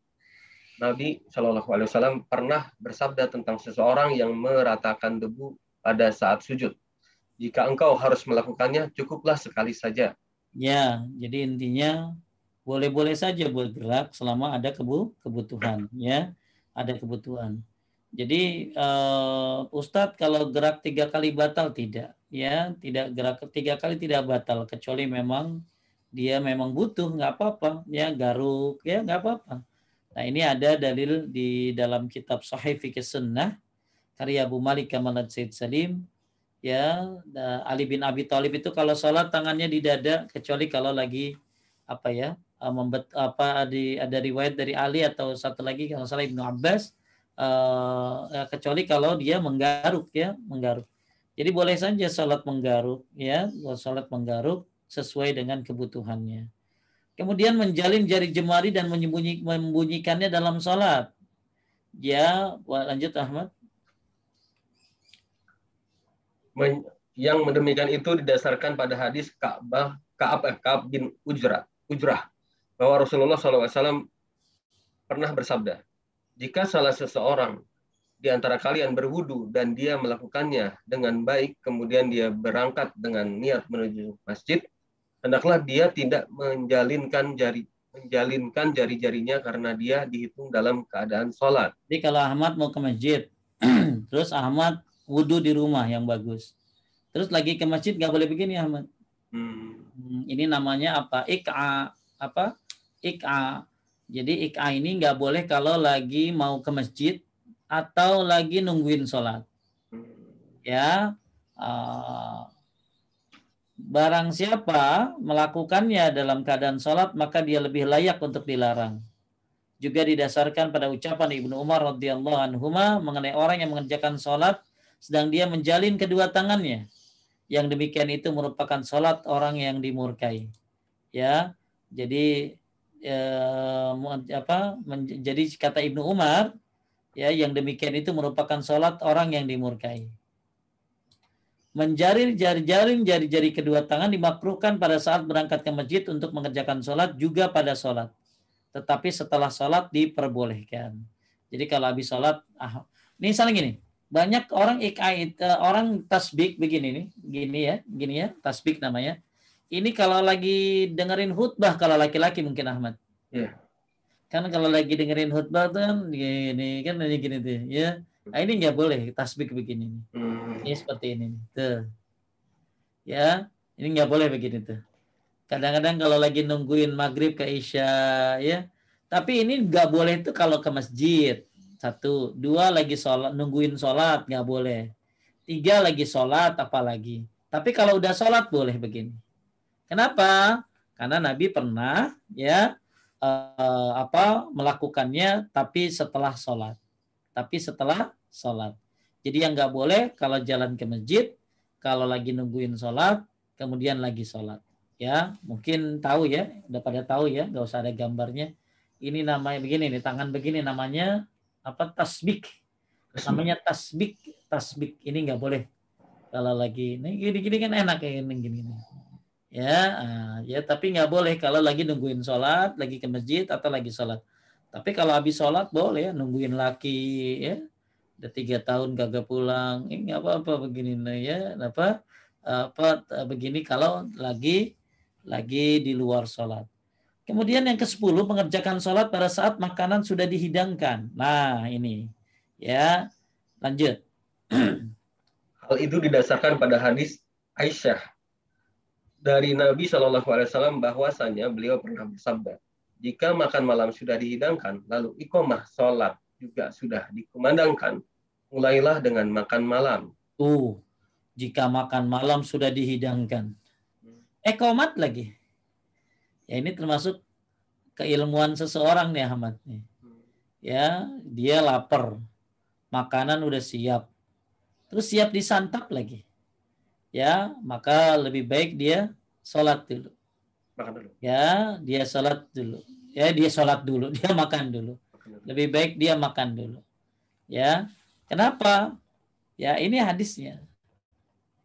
Nabi Shallallahu Alaihi Wasallam pernah bersabda tentang seseorang yang meratakan debu pada saat sujud. Jika engkau harus melakukannya, cukuplah sekali saja. Ya, jadi intinya boleh-boleh saja bergerak selama ada kebutuhan, ya, ada kebutuhan. Jadi Ustadz kalau gerak 3 kali batal tidak, ya, tidak gerak 3 kali tidak batal kecuali memang dia memang butuh, nggak apa-apa, ya, garuk, ya, nggak apa-apa. Nah, ini ada dalil di dalam kitab Sahih Fikih Sunnah karya Abu Malik Kamalat Said Salim. Ya, Ali bin Abi Thalib itu kalau sholat tangannya di dada, kecuali kalau lagi ada riwayat dari Ali atau satu lagi kalau salah Ibnu Abbas, kecuali kalau dia menggaruk ya, menggaruk. Jadi boleh saja sholat menggaruk ya, sholat menggaruk sesuai dengan kebutuhannya. Kemudian menjalin jari jemari dan membunyikannya dalam sholat. Ya, lanjut Ahmad. Yang demikian itu didasarkan pada hadis Ka'ab bin Ujrah bahwa Rasulullah SAW pernah bersabda, jika salah seseorang di antara kalian berwudu dan dia melakukannya dengan baik, kemudian dia berangkat dengan niat menuju masjid, hendaklah dia tidak menjalinkan jari-jarinya karena dia dihitung dalam keadaan sholat. Jadi kalau Ahmad mau ke masjid, terus Ahmad wudu di rumah yang bagus, terus lagi ke masjid nggak boleh begini Ahmad. Ini namanya apa? Ik'a. Jadi ik'a ini nggak boleh kalau lagi mau ke masjid atau lagi nungguin sholat. Ya, barang siapa melakukannya dalam keadaan sholat maka dia lebih layak untuk dilarang. Juga didasarkan pada ucapan Ibnu Umar radhiyallahu anhuma mengenai orang yang mengerjakan sholat sedang dia menjalin kedua tangannya. Yang demikian itu merupakan sholat orang yang dimurkai. Ya, jadi jadi kata Ibnu Umar, ya, yang demikian itu merupakan sholat orang yang dimurkai. Menjaring jari-jari kedua tangan dimakruhkan pada saat berangkat ke masjid untuk mengerjakan sholat, juga pada sholat. Tetapi setelah sholat diperbolehkan. Jadi kalau habis sholat, ini misalnya gini, banyak orang orang tasbih begini nih, gini ya, tasbih namanya. Ini kalau lagi dengerin khutbah, kalau laki-laki mungkin Ahmad. Yeah. Kan kalau lagi dengerin khutbah tuh kan gini tuh, ya. Nah, ini nggak boleh tasbih begini nih. Ini seperti ini nih. Tuh. Ya, ini nggak boleh begini tuh. Kadang-kadang kalau lagi nungguin maghrib ke isya, ya. Tapi ini nggak boleh tuh kalau ke masjid. 1, 2 lagi sholat, nungguin sholat nggak boleh. 3 lagi sholat apalagi. Tapi kalau udah sholat boleh begini. Kenapa? Karena Nabi pernah ya melakukannya tapi setelah sholat. Jadi yang nggak boleh kalau jalan ke masjid, kalau lagi nungguin sholat, kemudian lagi sholat. Ya, mungkin tahu ya, udah pada tahu ya, nggak usah ada gambarnya. Ini namanya begini nih, tangan begini namanya tasbih. Namanya tasbih. Ini nggak boleh. Kalau lagi ini gini kan enak kayak gini. Ya, tapi nggak boleh kalau lagi nungguin sholat, lagi ke masjid atau lagi sholat. Tapi kalau habis sholat boleh ya, nungguin laki ya, udah 3 tahun kagak pulang, ini nggak apa-apa begini ya, begini kalau lagi di luar sholat. Kemudian yang ke-10, mengerjakan sholat pada saat makanan sudah dihidangkan. Nah ini ya, lanjut. Hal itu didasarkan pada hadis Aisyah dari Nabi SAW bahwasanya beliau pernah bersabda, jika makan malam sudah dihidangkan, lalu iqamah sholat juga sudah dikumandangkan, mulailah dengan makan malam. Jika makan malam sudah dihidangkan, iqamat lagi. Ya ini termasuk keilmuan seseorang nih Ahmad. Ya, dia lapar, makanan udah siap, terus siap disantap lagi. Ya, maka lebih baik dia sholat dulu. Ya, dia sholat dulu. Ya, dia sholat dulu. Dia makan dulu. Lebih baik dia makan dulu. Ya, kenapa? Ya, ini hadisnya.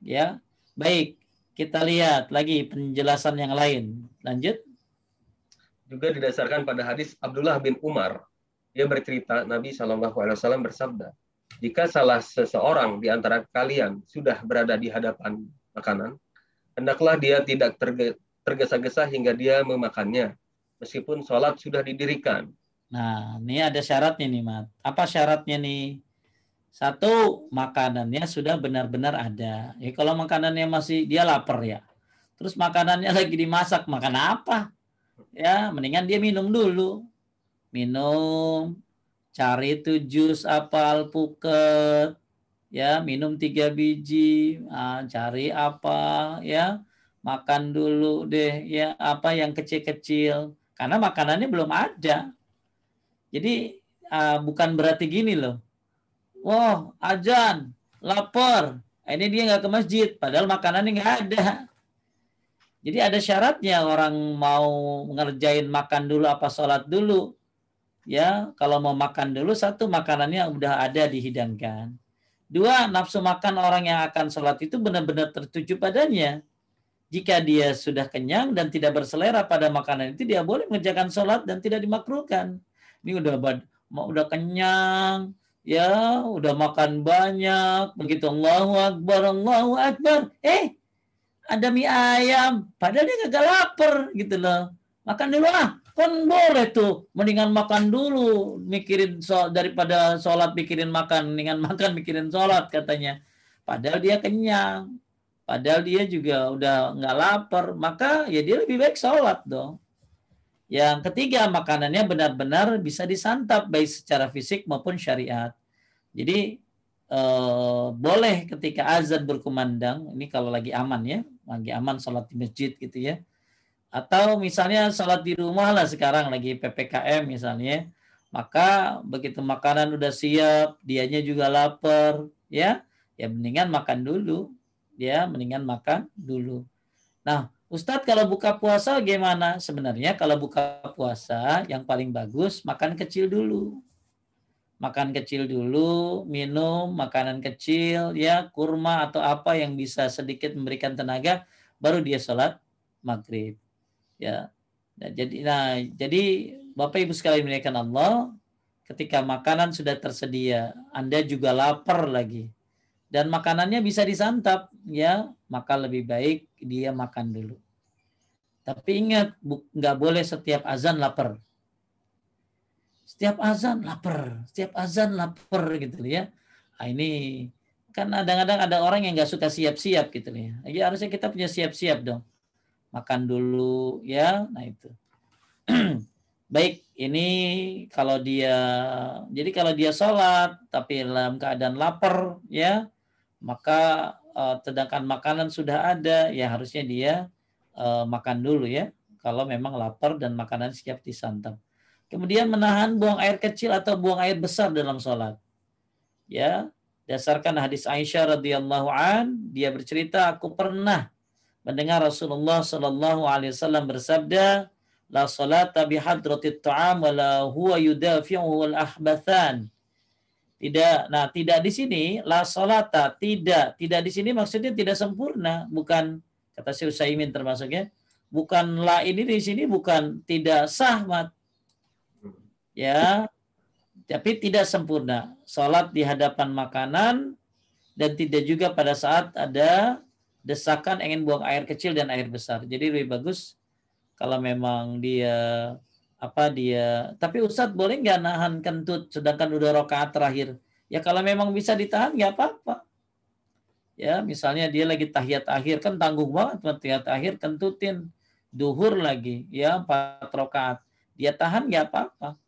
Ya, baik. Kita lihat lagi penjelasan yang lain. Lanjut. Juga didasarkan pada hadis Abdullah bin Umar. Dia bercerita Nabi SAW bersabda, jika salah seseorang di antara kalian sudah berada di hadapan makanan, hendaklah dia tidak tergesa-gesa hingga dia memakannya, meskipun sholat sudah didirikan. Nah, ini ada syaratnya nih, Mat. Apa syaratnya nih? 1, makanannya sudah benar-benar ada. Ya, kalau makanannya masih dia lapar ya, terus makanannya lagi dimasak, makan apa? Ya, mendingan dia minum dulu. Minum, cari itu jus apa alpukat, ya, minum 3 biji, cari apa, ya, makan dulu deh, ya, apa yang kecil-kecil, karena makanannya belum ada. Jadi bukan berarti gini loh, wah azan, lapar, ini dia nggak ke masjid, padahal makanannya nggak ada. Jadi ada syaratnya orang mau ngerjain makan dulu apa sholat dulu. Ya, kalau mau makan dulu, satu, makanannya udah ada dihidangkan. Dua, nafsu makan orang yang akan sholat itu benar-benar tertuju padanya. Jika dia sudah kenyang dan tidak berselera pada makanan itu, dia boleh mengerjakan sholat dan tidak dimakruhkan. Ini udah kenyang, ya, udah makan banyak, begitu Allahu Akbar, ada mie ayam, padahal dia kagak lapar gitu loh. Makan dulu kan boleh tuh, mendingan makan dulu, mikirin daripada sholat mikirin makan, mendingan makan mikirin sholat katanya. Padahal dia kenyang, padahal dia juga udah nggak lapar, maka ya dia lebih baik sholat dong. Yang ketiga, makanannya benar-benar bisa disantap baik secara fisik maupun syariat. Jadi boleh ketika azan berkumandang, ini kalau lagi aman ya, lagi aman sholat di masjid gitu ya, atau misalnya sholat di rumah lah sekarang lagi PPKM misalnya, maka begitu makanan udah siap, dianya juga lapar, ya mendingan makan dulu, mendingan makan dulu. Nah, Ustadz kalau buka puasa gimana? Sebenarnya kalau buka puasa yang paling bagus makan kecil dulu. Makan kecil dulu, minum makanan kecil, ya kurma atau apa yang bisa sedikit memberikan tenaga, baru dia sholat maghrib. Ya, jadi Bapak Ibu sekalian dimuliakan Allah, ketika makanan sudah tersedia, Anda juga lapar lagi, dan makanannya bisa disantap, ya maka lebih baik dia makan dulu. Tapi ingat, nggak boleh setiap azan lapar. Setiap azan lapar gitu ya. Nah, ini kan kadang-kadang ada orang yang nggak suka siap-siap gitu ya. Jadi harusnya kita punya siap-siap dong. Makan dulu ya. Nah itu. Baik, ini kalau dia sholat tapi dalam keadaan lapar ya, maka sedangkan makanan sudah ada, ya harusnya dia makan dulu ya. Kalau memang lapar dan makanan siap disantap. Kemudian menahan buang air kecil atau buang air besar dalam sholat. Ya, dasarkan hadis Aisyah radhiyallahu an, dia bercerita, aku pernah mendengar Rasulullah Shallallahu alaihi wasallam bersabda, la salata bihadratit ta'am wa la huwa yudafi'u al-ahbathan. Tidak di sini la salata, tidak di sini maksudnya tidak sempurna, bukan, kata Syekh Utsaimin termasuknya, bukan la ini di sini bukan tidak sah, mat. Ya, tapi tidak sempurna. Salat di hadapan makanan dan tidak juga pada saat ada desakan ingin buang air kecil dan air besar. Jadi lebih bagus kalau memang tapi Ustadz boleh nggak nahan kentut sedangkan udah rakaat terakhir? Ya kalau memang bisa ditahan nggak apa-apa. Ya misalnya dia lagi tahiyat akhir, kan tanggung banget tahiyat akhir kentutin, duhur lagi ya 4 rakaat, dia tahan nggak apa-apa.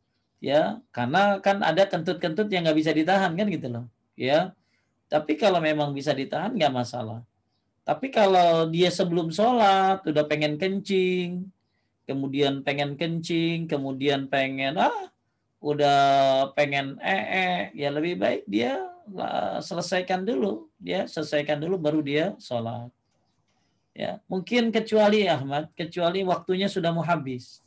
Ya, karena kan ada kentut-kentut yang nggak bisa ditahan kan gitu loh, ya. Tapi kalau memang bisa ditahan nggak masalah. Tapi kalau dia sebelum sholat udah pengen kencing, kemudian pengen udah pengen ya lebih baik dia selesaikan dulu baru dia sholat. Ya, mungkin kecuali waktunya sudah mau habis.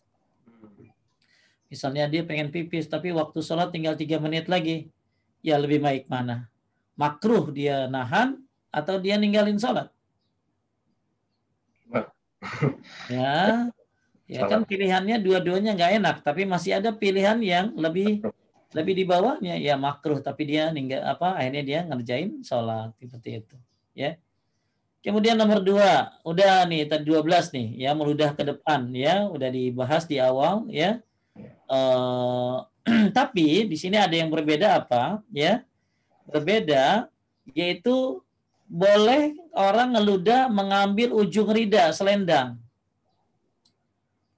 Misalnya dia pengen pipis, tapi waktu sholat tinggal 3 menit lagi. Ya lebih baik mana? Makruh dia nahan atau dia ninggalin sholat? Ya kan pilihannya dua-duanya nggak enak, tapi masih ada pilihan yang lebih di bawahnya. Ya makruh, tapi dia akhirnya dia ngerjain sholat seperti itu. Ya. Kemudian nomor 2, udah nih tadi 12 nih, ya meludah ke depan, ya udah dibahas di awal, ya. Tapi di sini ada yang berbeda ya? Berbeda, yaitu boleh orang ngeludah mengambil ujung rida selendang.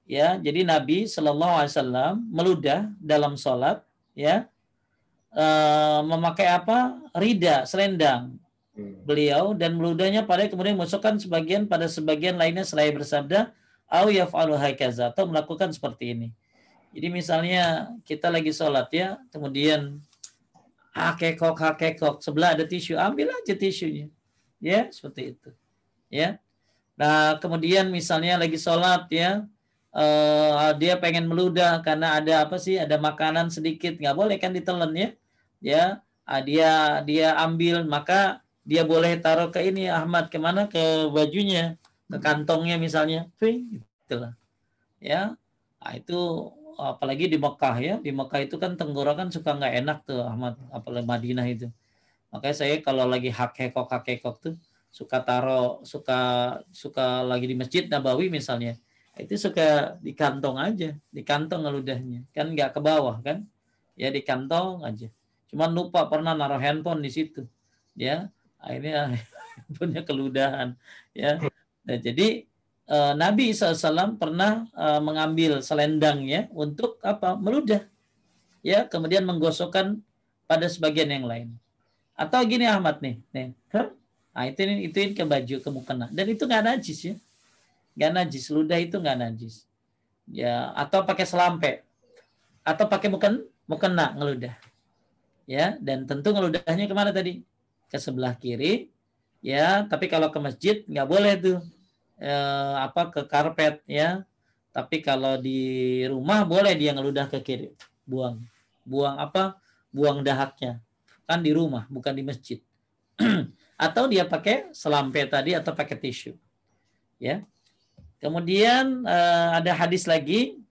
Ya, jadi Nabi Shallallahu Alaihi Wasallam meludah dalam sholat, ya, memakai rida selendang beliau, dan meludahnya pada kemudian masukkan pada sebagian lainnya selain bersabda, au yaf'alu hakaza, atau melakukan seperti ini. Jadi misalnya kita lagi sholat ya, kemudian hakekok, sebelah ada tisu, ambil aja tisunya, ya seperti itu, ya. Nah, kemudian misalnya lagi sholat ya, dia pengen meludah karena ada apa sih? Ada makanan sedikit, nggak boleh kan ditelan ya? Ya, dia ambil, maka dia boleh taruh ke ini Ahmad kemana? Ke bajunya, ke kantongnya misalnya, gitulah. Ya, nah, itu apalagi di Mekah ya, di Mekah itu kan tenggorokan suka nggak enak tuh Ahmad, apalagi Madinah itu. Makanya saya kalau lagi hakekok tuh suka taruh, suka suka lagi di Masjid Nabawi misalnya, itu suka di kantong aja, di kantong ngeludahnya, kan nggak ke bawah kan, ya di kantong aja. Cuman lupa pernah naruh handphone di situ, ya akhirnya handphonenya keludahan, ya. Nah, jadi Nabi SAW pernah mengambil selendangnya untuk apa? Meludah, ya, kemudian menggosokkan pada sebagian yang lain. Atau gini Ahmad nih. Nah, itu ke baju ke mukena. Dan itu nggak najis ya, nggak najis. Ludah itu nggak najis. Ya, atau pakai selampe, atau pakai mukena ngeludah. Ya, dan tentu ngeludahnya kemana tadi? Ke sebelah kiri. Ya, tapi kalau ke masjid nggak boleh tuh ke karpet ya. Tapi kalau di rumah boleh dia ngeludah ke kiri. Buang, buang apa? Buang dahaknya. Kan di rumah, bukan di masjid. Atau dia pakai selampe tadi atau pakai tisu, ya. Kemudian ada hadis lagi,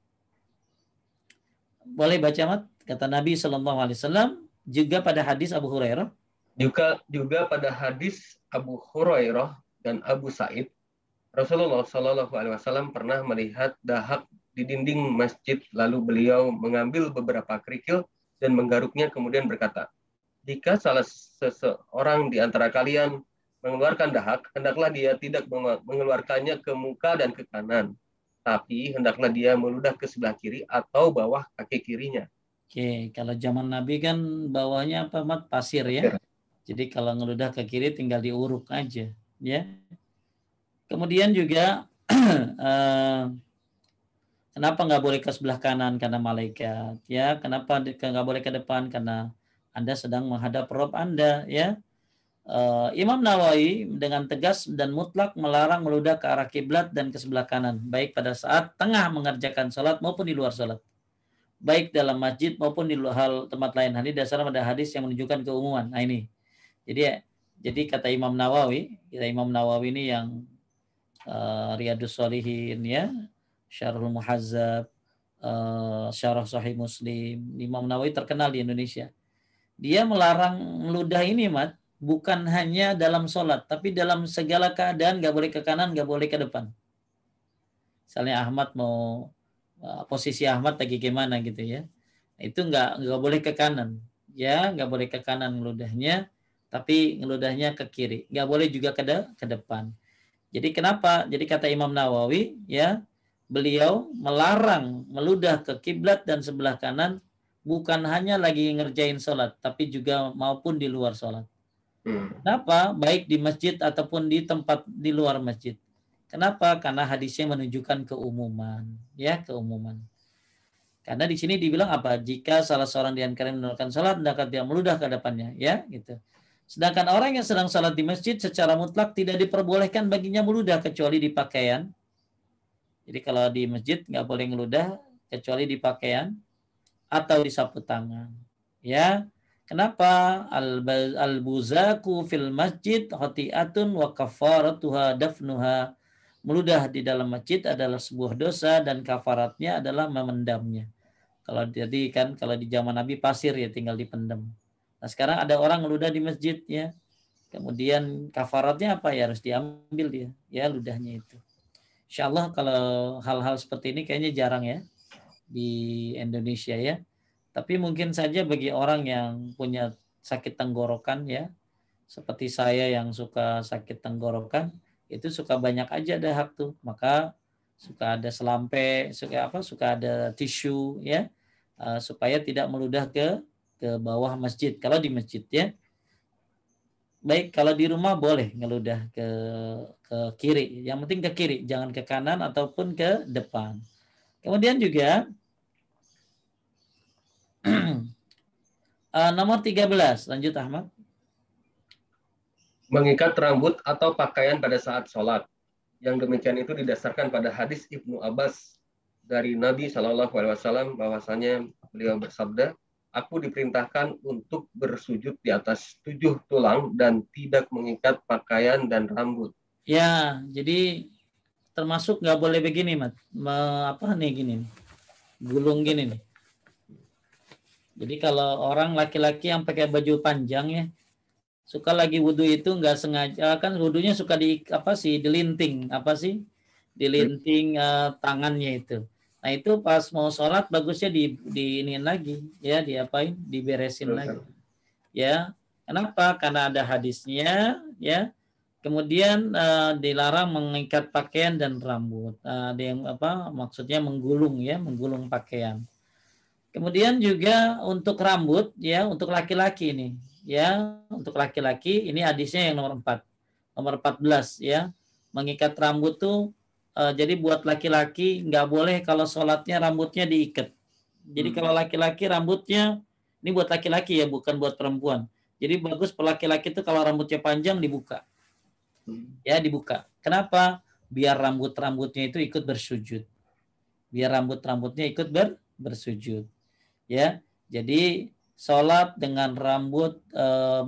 boleh baca Mat? Kata Nabi Shallallahu Alaihi Wasallam juga pada hadis Abu Hurairah. Juga pada hadis Abu Hurairah dan Abu Sa'id, Rasulullah Shallallahu Alaihi Wasallam pernah melihat dahak di dinding masjid, lalu beliau mengambil beberapa kerikil dan menggaruknya, kemudian berkata, jika salah seseorang di antara kalian mengeluarkan dahak, hendaklah dia tidak mengeluarkannya ke muka dan ke kanan, tapi hendaklah dia meludah ke sebelah kiri atau bawah kaki kirinya. Oke, kalau zaman Nabi kan bawahnya apa Mat? Pasir ya. Jadi kalau ngeludah ke kiri tinggal diuruk aja, ya. Kemudian juga kenapa nggak boleh ke sebelah kanan? Karena malaikat, ya. Kenapa nggak boleh ke depan? Karena Anda sedang menghadap Rob Anda, ya. Imam Nawawi dengan tegas dan mutlak melarang meludah ke arah kiblat dan ke sebelah kanan, baik pada saat tengah mengerjakan sholat maupun di luar sholat, baik dalam masjid maupun di hal tempat lain. Hadis dasar pada hadis yang menunjukkan keumuman. Nah ini, jadi kata Imam Nawawi, ini yang Riyadus Shalihin ya, Syarhul Muhazzab, Syarah Sahih Muslim. Imam Nawawi terkenal di Indonesia. Dia melarang meludah ini, Mat, bukan hanya dalam sholat, tapi dalam segala keadaan, nggak boleh ke kanan, nggak boleh ke depan. Misalnya Ahmad mau posisi Ahmad lagi gimana gitu ya, itu nggak boleh ke kanan, ya nggak boleh ke kanan ngeludahnya, tapi ngeludahnya ke kiri, nggak boleh juga ke depan. Jadi kenapa? Jadi kata Imam Nawawi ya, beliau melarang meludah ke kiblat dan sebelah kanan bukan hanya lagi ngerjain sholat, tapi juga maupun di luar sholat. Kenapa? Baik di masjid ataupun di tempat di luar masjid. Kenapa? Karena hadisnya menunjukkan keumuman, ya keumuman. Karena di sini dibilang apa? Jika salah seorang di antara kalian menunaikan salat, hendaklah dia meludah ke depannya, ya, gitu. Sedangkan orang yang sedang salat di masjid secara mutlak tidak diperbolehkan baginya meludah kecuali di pakaian. Jadi kalau di masjid nggak boleh meludah kecuali di pakaian atau di sapu tangan, ya. Kenapa? Al-buzaku fil masjid khati'atun wa kafaratuha dafnuha. Meludah di dalam masjid adalah sebuah dosa dan kafaratnya adalah memendamnya. Kalau jadi kan kalau di zaman Nabi pasir ya tinggal dipendam. Nah sekarang ada orang ngeludah di masjid ya. Kemudian kafaratnya apa ya, harus diambil dia ya ludahnya itu. Insya Allah kalau hal-hal seperti ini kayaknya jarang ya di Indonesia ya. Tapi mungkin saja bagi orang yang punya sakit tenggorokan ya, seperti saya yang suka sakit tenggorokan, itu suka banyak aja dahak tuh. Maka suka ada selampe, suka ada tisu ya, supaya tidak meludah ke bawah masjid. Kalau di masjid ya, baik kalau di rumah boleh ngeludah ke kiri. Yang penting ke kiri, jangan ke kanan ataupun ke depan. Kemudian juga nomor 13, lanjut Ahmad. Mengikat rambut atau pakaian pada saat sholat. Yang demikian itu didasarkan pada hadis Ibnu Abbas dari Nabi Shallallahu Alaihi Wasallam bahwasanya beliau bersabda, aku diperintahkan untuk bersujud di atas 7 tulang dan tidak mengikat pakaian dan rambut. Ya, jadi termasuk nggak boleh begini, Mat. Apa nih gini, gulung gini nih. Jadi kalau orang laki-laki yang pakai baju panjang ya, suka lagi wudhu itu nggak sengaja, kan wudhunya suka dilinting, dilinting tangannya itu. Nah itu pas mau sholat bagusnya diinin lagi, ya diapain, diberesin lagi. Ya, kenapa? Karena ada hadisnya, ya. Kemudian dilarang mengikat pakaian dan rambut. Ada yang maksudnya menggulung ya, menggulung pakaian. Kemudian juga untuk rambut ya, untuk laki-laki ini ya, untuk laki-laki ini hadisnya yang nomor 4. Nomor 14 ya. Mengikat rambut tuh jadi buat laki-laki nggak boleh kalau sholatnya rambutnya diikat. Jadi kalau laki-laki rambutnya, ini buat laki-laki ya, bukan buat perempuan. Jadi bagus laki-laki itu kalau rambutnya panjang dibuka. Ya dibuka. Kenapa? Biar rambut-rambutnya itu ikut bersujud. Biar rambut-rambutnya ikut bersujud. Ya, jadi sholat dengan rambut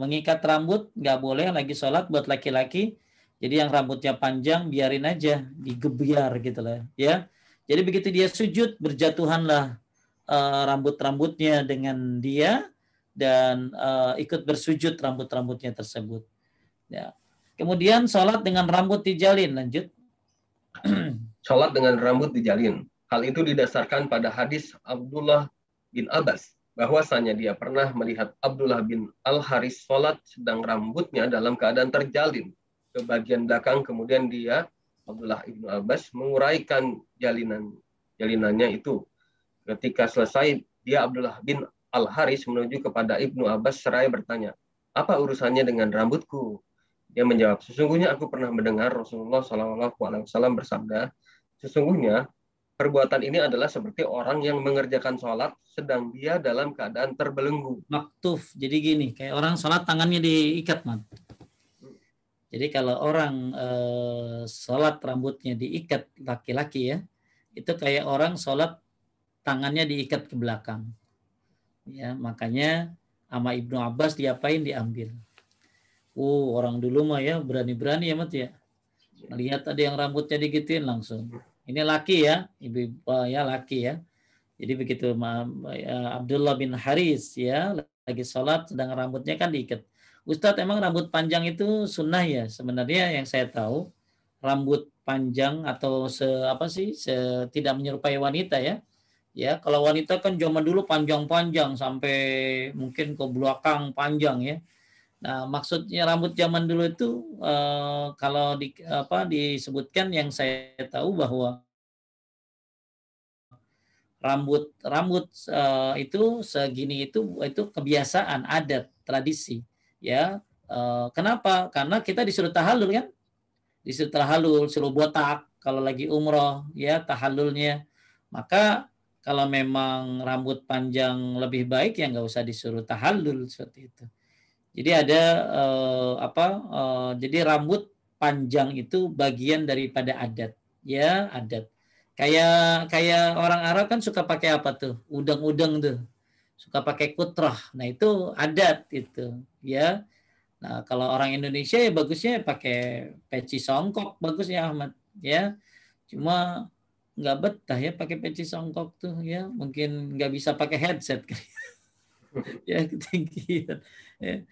mengikat rambut nggak boleh lagi sholat buat laki-laki. Jadi yang rambutnya panjang biarin aja digebiar gitu lah. Ya, jadi begitu dia sujud berjatuhanlah rambut-rambutnya dengan dia dan ikut bersujud rambut-rambutnya tersebut. Ya. Kemudian sholat dengan rambut dijalin, lanjut. Sholat dengan rambut dijalin. Hal itu didasarkan pada hadis Abdullah bin Abbas, bahwasanya dia pernah melihat Abdullah bin Al-Haris sholat sedang rambutnya dalam keadaan terjalin ke bagian belakang. Kemudian dia, Abdullah ibnu Abbas, menguraikan jalinannya itu. Ketika selesai, dia Abdullah bin Al-Haris menuju kepada Ibnu Abbas seraya bertanya, apa urusannya dengan rambutku? Dia menjawab, sesungguhnya aku pernah mendengar Rasulullah SAW bersabda, sesungguhnya perbuatan ini adalah seperti orang yang mengerjakan sholat sedang dia dalam keadaan terbelenggu. Maktuf, jadi gini, kayak orang sholat tangannya diikat, man. Jadi kalau orang sholat rambutnya diikat laki-laki ya, itu kayak orang sholat tangannya diikat ke belakang. Ya, makanya sama Ibnu Abbas diapain, diambil. Orang dulu mah ya berani-berani ya, Mat ya. Melihat ada yang rambutnya digituin langsung. Ini laki ya, ibu ya laki ya. Jadi begitu Abdullah bin Haris ya lagi sholat sedang rambutnya kan diikat. Ustadz, emang rambut panjang itu sunnah ya? Sebenarnya yang saya tahu rambut panjang atau tidak menyerupai wanita ya. Ya, kalau wanita kan zaman dulu panjang-panjang sampai mungkin ke belakang panjang ya. Nah, maksudnya rambut zaman dulu itu kalau disebutkan yang saya tahu bahwa rambut itu segini itu kebiasaan, adat, tradisi, ya. Kenapa? Karena kita disuruh tahallul kan? Disuruh tahallul, suruh botak kalau lagi umroh, ya tahallulnya. Maka kalau memang rambut panjang lebih baik ya nggak usah disuruh tahallul seperti itu. Jadi ada jadi rambut panjang itu bagian daripada adat, ya adat. Kayak orang Arab kan suka pakai apa tuh? Udang-udang tuh. Suka pakai kutrah. Nah, itu adat itu, ya. Nah, kalau orang Indonesia ya bagusnya pakai peci songkok bagusnya Ahmad, ya. Cuma nggak betah ya pakai peci songkok tuh ya. Mungkin nggak bisa pakai headset ya ketinggian. Ya.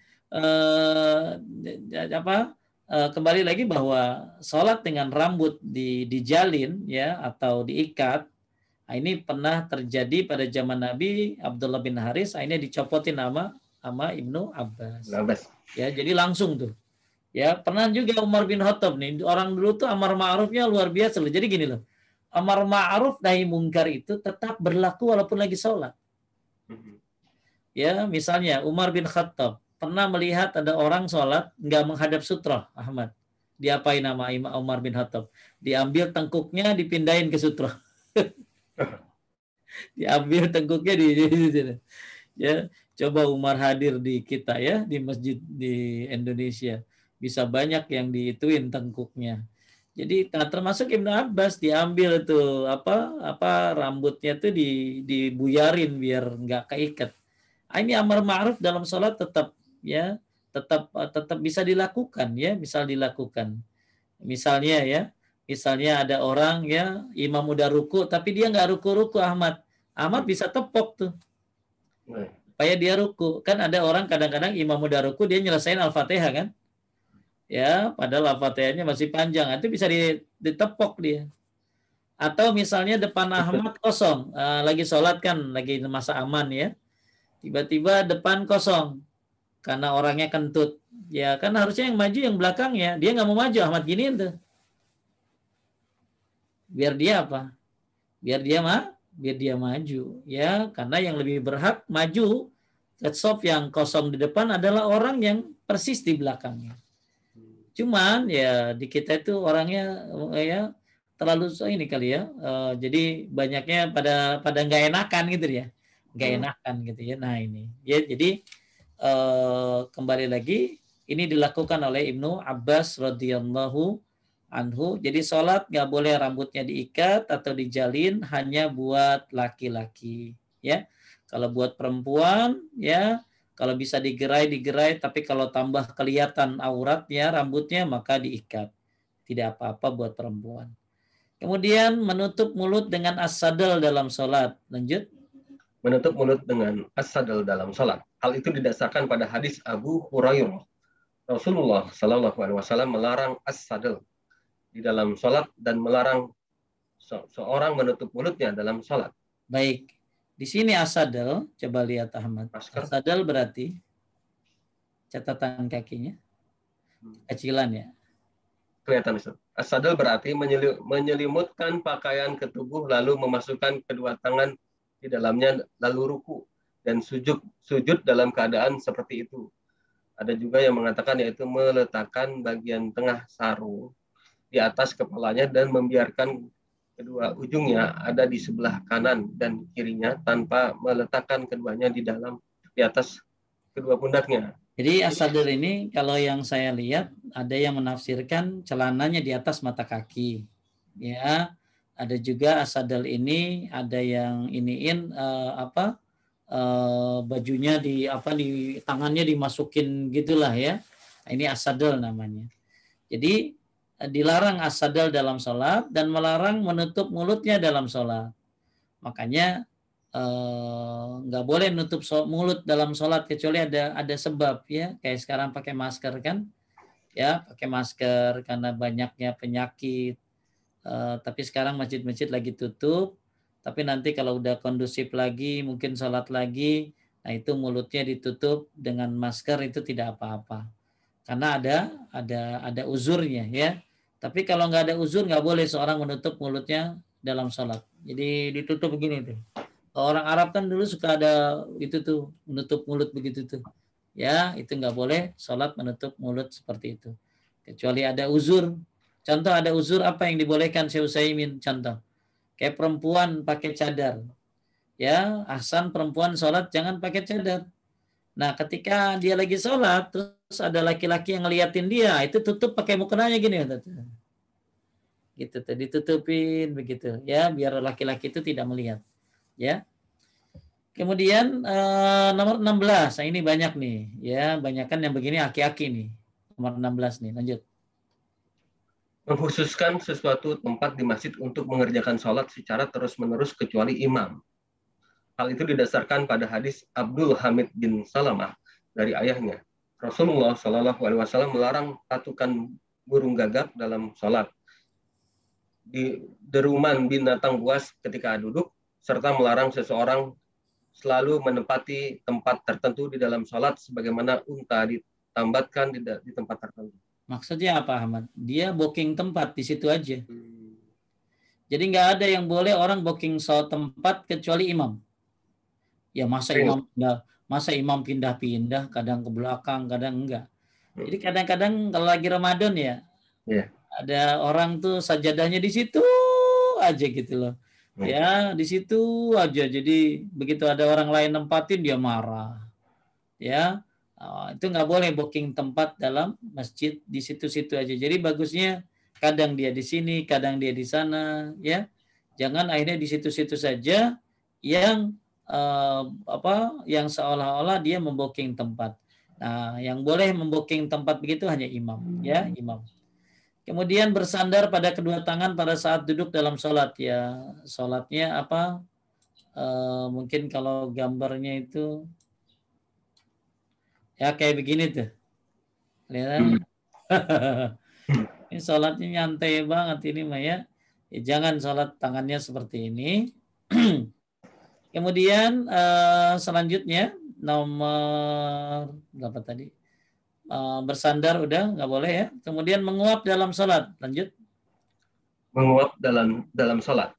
Kembali lagi bahwa sholat dengan rambut dijalin ya atau diikat, nah, ini pernah terjadi pada zaman Nabi Abdullah bin Haris, ini dicopotin sama Ibnu Abbas. Ya, jadi langsung tuh. Ya, pernah juga Umar bin Khattab nih, orang dulu tuh amar ma'rufnya luar biasa loh. Jadi gini loh. Amar ma'ruf nahi mungkar itu tetap berlaku walaupun lagi sholat. Ya, misalnya Umar bin Khattab pernah melihat ada orang sholat nggak menghadap sutra, Ahmad. Diapain nama Imam Umar bin Khattab? Diambil tengkuknya, dipindahin ke sutra. Diambil tengkuknya di ya, coba Umar hadir di kita ya di masjid di Indonesia, bisa banyak yang diituin tengkuknya. Jadi termasuk Ibnu Abbas diambil tuh apa rambutnya tuh dibuyarin biar nggak keikat. Ini amar ma'ruf dalam sholat tetap ya tetap bisa dilakukan ya, bisa dilakukan. Misalnya ada orang ya imam udah ruku tapi dia nggak ruku-ruku Ahmad bisa tepok tuh supaya dia ruku. Kan ada orang kadang-kadang imam udah ruku dia nyelesain Al-Fatihah kan? Ya, padahal Al-Fatihahnya masih panjang. Itu bisa ditepok dia. Atau misalnya depan Ahmad kosong, lagi sholat kan, lagi masa aman ya. Tiba-tiba depan kosong karena orangnya kentut. Ya kan harusnya yang maju yang belakangnya. Dia nggak mau maju, Ahmad giniin tuh. Biar dia apa? Biar dia maju ya, karena yang lebih berhak maju ke saf yang kosong di depan adalah orang yang persis di belakangnya. Cuman ya di kita itu orangnya ya terlalu ini kali ya, jadi banyaknya pada nggak enakan gitu ya, nggak enakan gitu ya. Nah ini ya jadi kembali lagi ini dilakukan oleh Ibnu Abbas radhiyallahu anhu. Jadi sholat nggak boleh rambutnya diikat atau dijalin, hanya buat laki-laki ya. Kalau buat perempuan ya kalau bisa digerai, tapi kalau tambah kelihatan auratnya, rambutnya, maka diikat. Tidak apa-apa buat perempuan. Kemudian menutup mulut dengan as-sadal dalam sholat. Lanjut. Menutup mulut dengan as-sadal dalam sholat. Hal itu didasarkan pada hadis Abu Hurairah. Rasulullah Shallallahu Alaihi Wasallam melarang as-sadal di dalam sholat dan melarang seorang menutup mulutnya dalam sholat. Baik. Di sini as-sadal, coba lihat Ahmad. As-sadal berarti catatan kakinya kecilan ya. Kelihatan Ustaz. As-sadal berarti menyelimutkan pakaian ke tubuh lalu memasukkan kedua tangan di dalamnya lalu ruku dan sujud dalam keadaan seperti itu. Ada juga yang mengatakan yaitu meletakkan bagian tengah sarung di atas kepalanya dan membiarkan kedua ujungnya ada di sebelah kanan dan kirinya tanpa meletakkan keduanya di atas kedua pundaknya. Jadi as-sadr ini kalau yang saya lihat ada yang menafsirkan celananya di atas mata kaki. Ya, ada juga as-sadr ini ada yang iniin bajunya di tangannya dimasukin gitulah ya. Ini as-sadr namanya. Jadi dilarang as-sadr dalam sholat dan melarang menutup mulutnya dalam sholat. Makanya nggak boleh nutup mulut dalam sholat kecuali ada sebab ya, kayak sekarang pakai masker kan ya, pakai masker karena banyaknya penyakit. Tapi sekarang masjid-masjid lagi tutup, tapi nanti kalau udah kondusif lagi mungkin sholat lagi, nah itu mulutnya ditutup dengan masker, itu tidak apa-apa karena ada uzurnya ya. Tapi kalau nggak ada uzur nggak boleh seorang menutup mulutnya dalam sholat. Jadi ditutup begini tuh. Orang Arab kan dulu suka ada itu tuh menutup mulut begitu tuh. Ya itu nggak boleh sholat menutup mulut seperti itu. Kecuali ada uzur. Contoh ada uzur apa yang dibolehkan Syekh Utsaimin contoh. Kayak perempuan pakai cadar. Ya ahsan perempuan sholat jangan pakai cadar. Nah ketika dia lagi sholat terus ada laki-laki yang ngeliatin dia, itu tutup pakai mukenanya gini gitu tuh, ditutupin begitu ya biar laki-laki itu tidak melihat ya. Kemudian nomor 16, nah ini banyak nih ya, banyakan yang begini aki-aki nih. Nomor 16 nih, lanjut. Mengkhususkan sesuatu tempat di masjid untuk mengerjakan sholat secara terus-menerus kecuali imam. Hal itu didasarkan pada hadis Abdul Hamid bin Salamah dari ayahnya. Rasulullah Shallallahu Alaihi Wasallam melarang patukan burung gagak dalam sholat, di deruman binatang buas ketika duduk, serta melarang seseorang selalu menempati tempat tertentu di dalam sholat sebagaimana unta ditambatkan di tempat tertentu. Maksudnya apa Ahmad? Dia booking tempat di situ aja. Jadi nggak ada yang boleh orang booking tempat kecuali imam. Ya masa imam pindah-pindah, kadang ke belakang, kadang enggak. Jadi kadang-kadang kalau lagi Ramadan ya, ada orang tuh sajadahnya di situ aja gitu loh. Ya di situ aja. Jadi begitu ada orang lain nempatin dia marah. Ya itu nggak boleh booking tempat dalam masjid di situ-situ aja. Jadi bagusnya Kadang dia di sini, kadang dia di sana, ya. Jangan akhirnya di situ-situ saja yang yang seolah-olah dia membooking tempat. Nah, yang boleh membooking tempat begitu hanya imam, ya, imam. Kemudian bersandar pada kedua tangan pada saat duduk dalam sholat, ya. Sholatnya apa? Mungkin kalau gambarnya itu ya kayak begini tuh. Lihat. Ini sholatnya nyantai banget ini mah ya. Jangan sholat tangannya seperti ini. Kemudian selanjutnya nomor berapa tadi? Bersandar udah nggak boleh ya. Kemudian menguap dalam sholat. Lanjut. Menguap dalam sholat.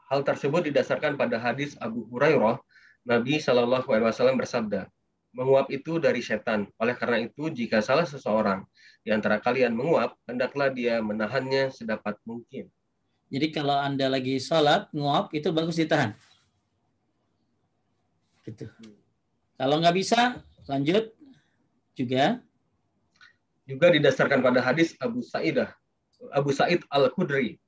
Hal tersebut didasarkan pada hadis Abu Hurairah. Nabi Shallallahu Alaihi Wasallam bersabda, menguap itu dari setan. Oleh karena itu, jika salah seseorang di antara kalian menguap, hendaklah dia menahannya sedapat mungkin. Jadi kalau Anda lagi sholat, nguap itu bagus ditahan. Gitu. Kalau nggak bisa, lanjut juga. Juga didasarkan pada hadis Abu Sa'id Al-Khudri.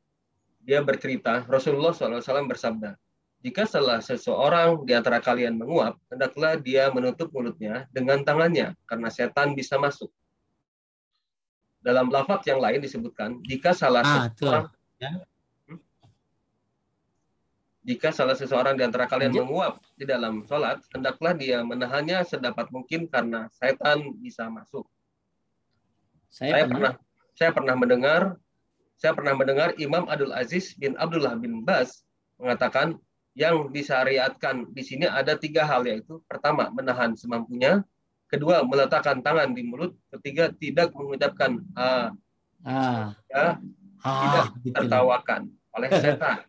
Dia bercerita, Rasulullah SAW bersabda, jika salah seseorang di antara kalian menguap, hendaklah dia menutup mulutnya dengan tangannya, karena setan bisa masuk. Dalam lafaz yang lain disebutkan, jika salah seseorang di antara kalian menguap di dalam sholat, hendaklah dia menahannya sedapat mungkin karena setan bisa masuk. Saya pernah mendengar Imam Abdul Aziz bin Abdullah bin Baz mengatakan yang disyariatkan di sini ada 3 hal, yaitu pertama menahan semampunya, kedua meletakkan tangan di mulut, ketiga tidak mengucapkan tidak tertawakan oleh setan.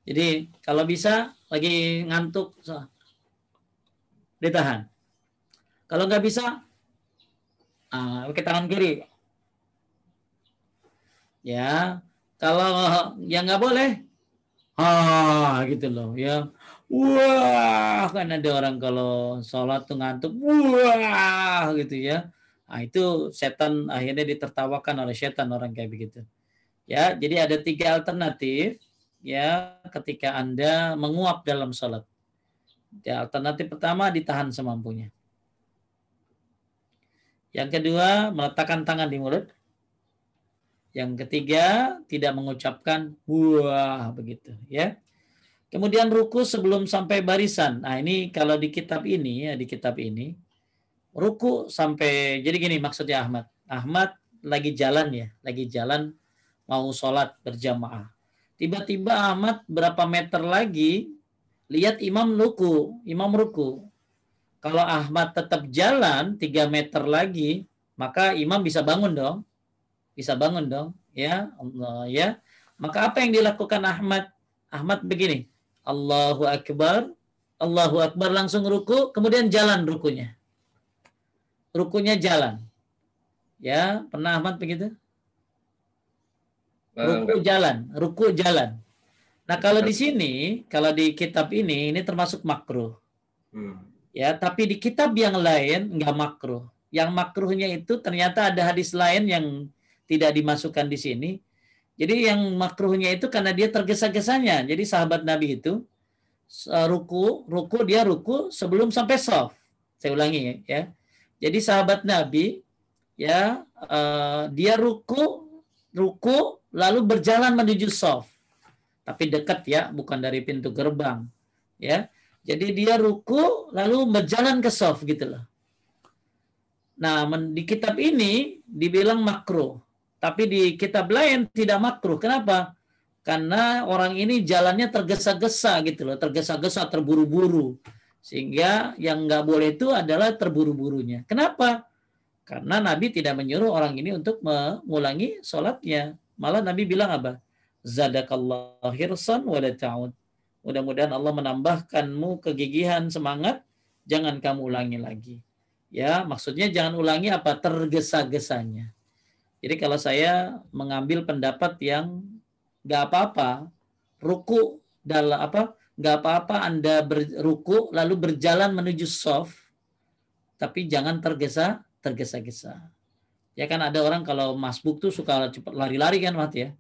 Jadi kalau bisa lagi ngantuk ditahan. Kalau nggak bisa pakai tangan kiri. Ya, kalau yang nggak boleh, gitu loh, ya. Wah, kan ada orang kalau sholat tuh ngantuk, wah, gitu ya. Nah, itu setan akhirnya ditertawakan oleh setan orang kayak begitu. Ya, jadi ada 3 alternatif ya ketika Anda menguap dalam sholat. Ya, alternatif pertama ditahan semampunya. Yang kedua, meletakkan tangan di mulut. Yang ketiga, tidak mengucapkan wah begitu ya. Kemudian ruku sebelum sampai barisan. Nah, ini kalau di kitab ini ya, di kitab ini ruku sampai, jadi gini maksudnya Ahmad. Ahmad lagi jalan ya, lagi jalan mau sholat berjamaah. Tiba-tiba Ahmad berapa meter lagi lihat imam ruku. Kalau Ahmad tetap jalan 3 meter lagi, maka imam bisa bangun dong. Ya Allah ya. Maka apa yang dilakukan Ahmad? Ahmad begini, Allahu Akbar langsung ruku, kemudian jalan rukunya jalan. Ya, pernah Ahmad begitu? Ruku jalan. Nah, kalau di sini, kalau di kitab ini termasuk makruh. Ya, tapi di kitab yang lain nggak makruh. Yang makruhnya itu ternyata ada hadis lain yang tidak dimasukkan di sini. Jadi yang makruhnya itu karena dia tergesa-gesanya. Jadi sahabat Nabi itu ruku sebelum sampai shaf. Saya ulangi ya. Jadi sahabat Nabi ya dia ruku lalu berjalan menuju shaf. Tapi dekat ya, bukan dari pintu gerbang. Ya. Jadi dia ruku lalu berjalan ke shaf gitu loh. Nah, di kitab ini dibilang makruh. Tapi di kitab lain tidak makruh. Kenapa? Karena orang ini jalannya tergesa-gesa gitu loh. Tergesa-gesa, terburu-buru. Sehingga yang nggak boleh itu adalah terburu-burunya. Kenapa? Karena Nabi tidak menyuruh orang ini untuk mengulangi sholatnya. Malah Nabi bilang apa? Zadakallah hirsan wa la ta'ud. Mudah-mudahan Allah menambahkanmu kegigihan, semangat. Jangan kamu ulangi lagi. Ya, maksudnya jangan ulangi apa? Tergesa-gesanya. Jadi kalau saya mengambil pendapat yang nggak apa-apa, ruku dalam nggak apa-apa Anda ruku lalu berjalan menuju shaf, tapi jangan tergesa-gesa. Ya kan ada orang kalau masbuk tuh suka cepat lari-lari kan Mat ya.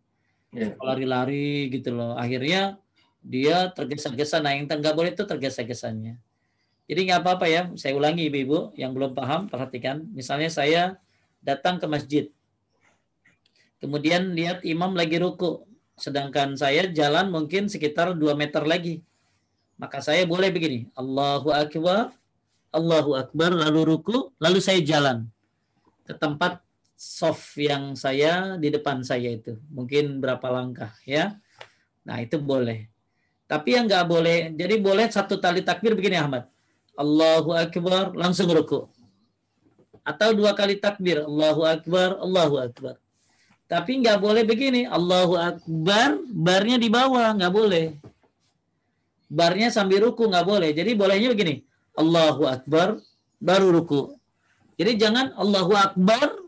Suka lari-lari gitu loh. Akhirnya dia tergesa-gesa. Nah yang nggak boleh itu tergesa-gesanya. Jadi nggak apa-apa ya. Saya ulangi ibu-ibu yang belum paham perhatikan. Misalnya saya datang ke masjid. Kemudian lihat imam lagi ruku. Sedangkan saya jalan mungkin sekitar 2 meter lagi. Maka saya boleh begini. Allahu Akbar. Allahu Akbar. Lalu ruku. Lalu saya jalan ke tempat soft yang saya di depan saya itu. Mungkin berapa langkah ya. Nah itu boleh. Tapi yang nggak boleh. Jadi boleh satu tali takbir begini Ahmad. Allahu Akbar. Langsung ruku. Atau 2 kali takbir. Allahu Akbar. Allahu Akbar. Tapi nggak boleh begini. Allahu Akbar, barnya di bawah. Nggak boleh. Barnya sambil ruku nggak boleh. Jadi bolehnya begini. Allahu Akbar, baru ruku. Jadi jangan Allahu Akbar,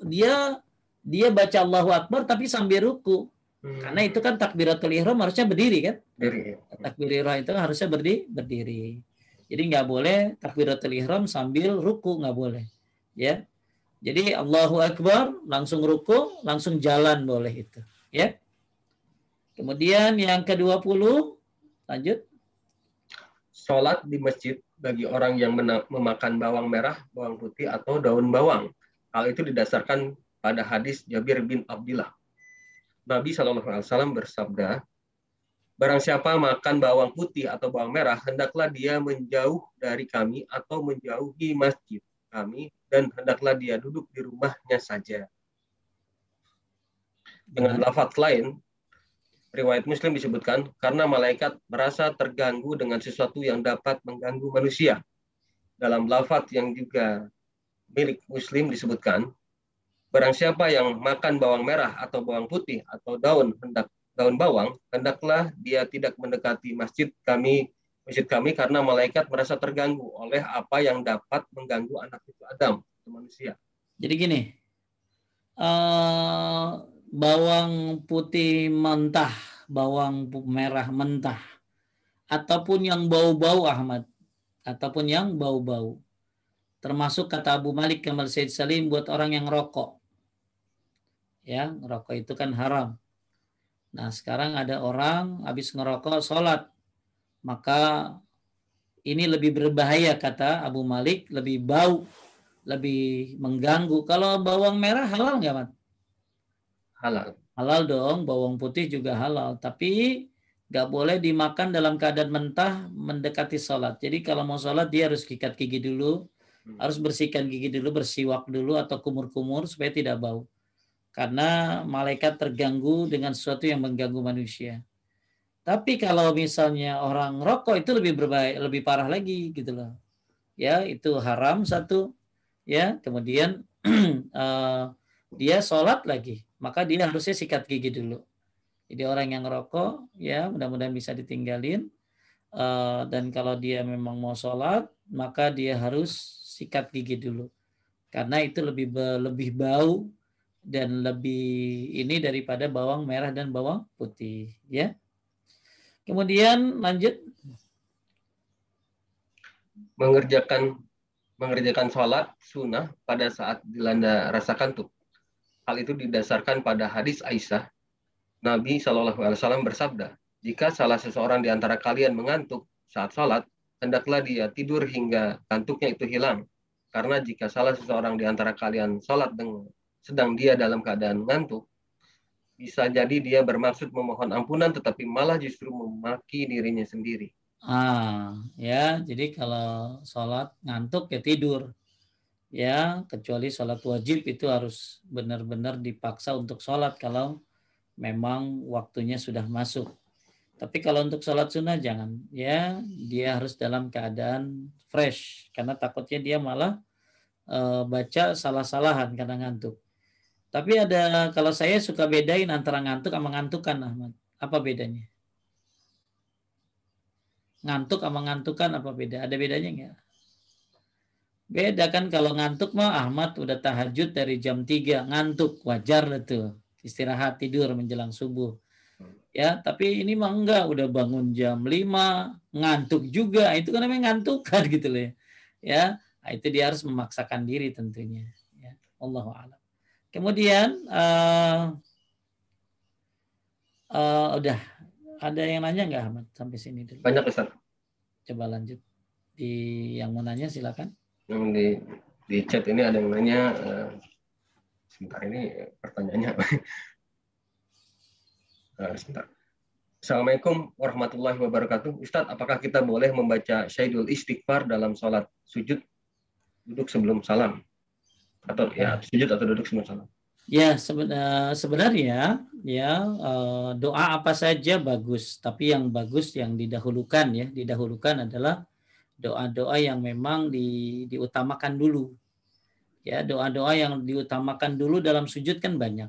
dia baca Allahu Akbar tapi sambil ruku. Karena itu kan takbiratul ihram harusnya berdiri kan? Takbiratul ihram itu harusnya berdiri. Jadi nggak boleh takbiratul ihram sambil ruku, nggak boleh. Ya. Jadi Allahu Akbar, langsung ruku, langsung jalan boleh itu. Ya. Kemudian yang ke-20, lanjut. Sholat di masjid bagi orang yang memakan bawang merah, bawang putih, atau daun bawang. Hal itu didasarkan pada hadis Jabir bin Abdullah. Nabi SAW bersabda, barang siapa makan bawang putih atau bawang merah, hendaklah dia menjauh dari kami atau menjauhi masjid kami, dan hendaklah dia duduk di rumahnya saja. Dengan lafaz lain, riwayat Muslim disebutkan, karena malaikat merasa terganggu dengan sesuatu yang dapat mengganggu manusia. Dalam lafaz yang juga milik Muslim disebutkan, barang siapa yang makan bawang merah atau bawang putih atau daun bawang, hendaklah dia tidak mendekati masjid kami karena malaikat merasa terganggu oleh apa yang dapat mengganggu anak cucu Adam, manusia. Jadi gini, bawang putih mentah, bawang merah mentah, ataupun yang bau-bau Ahmad, ataupun yang bau-bau. Termasuk kata Abu Malik Kamal Said Salim buat orang yang rokok. Ya, ngerokok itu kan haram. Nah, sekarang ada orang habis ngerokok sholat. Maka ini lebih berbahaya kata Abu Malik, lebih bau, lebih mengganggu. Kalau bawang merah halal nggak, Mat? Halal. Halal dong, bawang putih juga halal. Tapi nggak boleh dimakan dalam keadaan mentah mendekati sholat. Jadi kalau mau sholat dia harus sikat gigi dulu, harus bersihkan gigi dulu, bersiwak dulu atau kumur-kumur supaya tidak bau. Karena malaikat terganggu dengan sesuatu yang mengganggu manusia. Tapi kalau misalnya orang rokok itu lebih berbahaya, lebih parah lagi gitu loh. Ya, itu haram satu. Ya, kemudian dia sholat lagi, maka dia harusnya sikat gigi dulu. Jadi orang yang rokok, ya mudah-mudahan bisa ditinggalin. Dan kalau dia memang mau sholat, maka dia harus sikat gigi dulu. Karena itu lebih bau dan lebih ini daripada bawang merah dan bawang putih. Ya. Kemudian lanjut. Mengerjakan sholat sunnah pada saat dilanda rasa kantuk. Hal itu didasarkan pada hadis Aisyah. Nabi SAW bersabda, jika salah seseorang di antara kalian mengantuk saat sholat, hendaklah dia tidur hingga kantuknya itu hilang. Karena jika salah seseorang di antara kalian sholat sedang dia dalam keadaan ngantuk, bisa jadi dia bermaksud memohon ampunan tetapi malah justru memaki dirinya sendiri. Ya, jadi kalau sholat ngantuk ya tidur. Ya, kecuali sholat wajib itu harus benar-benar dipaksa untuk sholat kalau memang waktunya sudah masuk. Tapi kalau untuk sholat sunnah jangan. Ya, dia harus dalam keadaan fresh. Karena takutnya dia malah baca salah-salahan karena ngantuk. Tapi kalau saya suka bedain antara ngantuk sama ngantukan, Ahmad. Apa bedanya? Ngantuk sama ngantukan apa beda? Ada bedanya nggak? Beda kan kalau ngantuk mah Ahmad udah tahajud dari jam 3. Ngantuk, wajar itu. Istirahat, tidur menjelang subuh. Ya, tapi ini mah enggak. Udah bangun jam 5, ngantuk juga. Itu kan namanya ngantukan gitu loh ya. Ya, itu dia harus memaksakan diri tentunya. Ya. Wallahu a'lam. Kemudian udah ada yang nanya nggak Ahmad sampai sini dulu? Banyak Ustaz. Coba lanjut. Di yang mau nanya silakan. Yang di chat ini ada yang nanya, sebentar ini pertanyaannya. Sebentar. Assalamualaikum warahmatullahi wabarakatuh. Ustadz, apakah kita boleh membaca Syahidul Istighfar dalam sholat sujud, duduk sebelum salam? Atau ya sujud atau duduk sebelum salam? Ya, sebenarnya ya doa apa saja bagus, tapi yang bagus yang didahulukan ya, didahulukan adalah doa-doa yang memang diutamakan dulu. Ya, doa-doa yang diutamakan dulu dalam sujud kan banyak.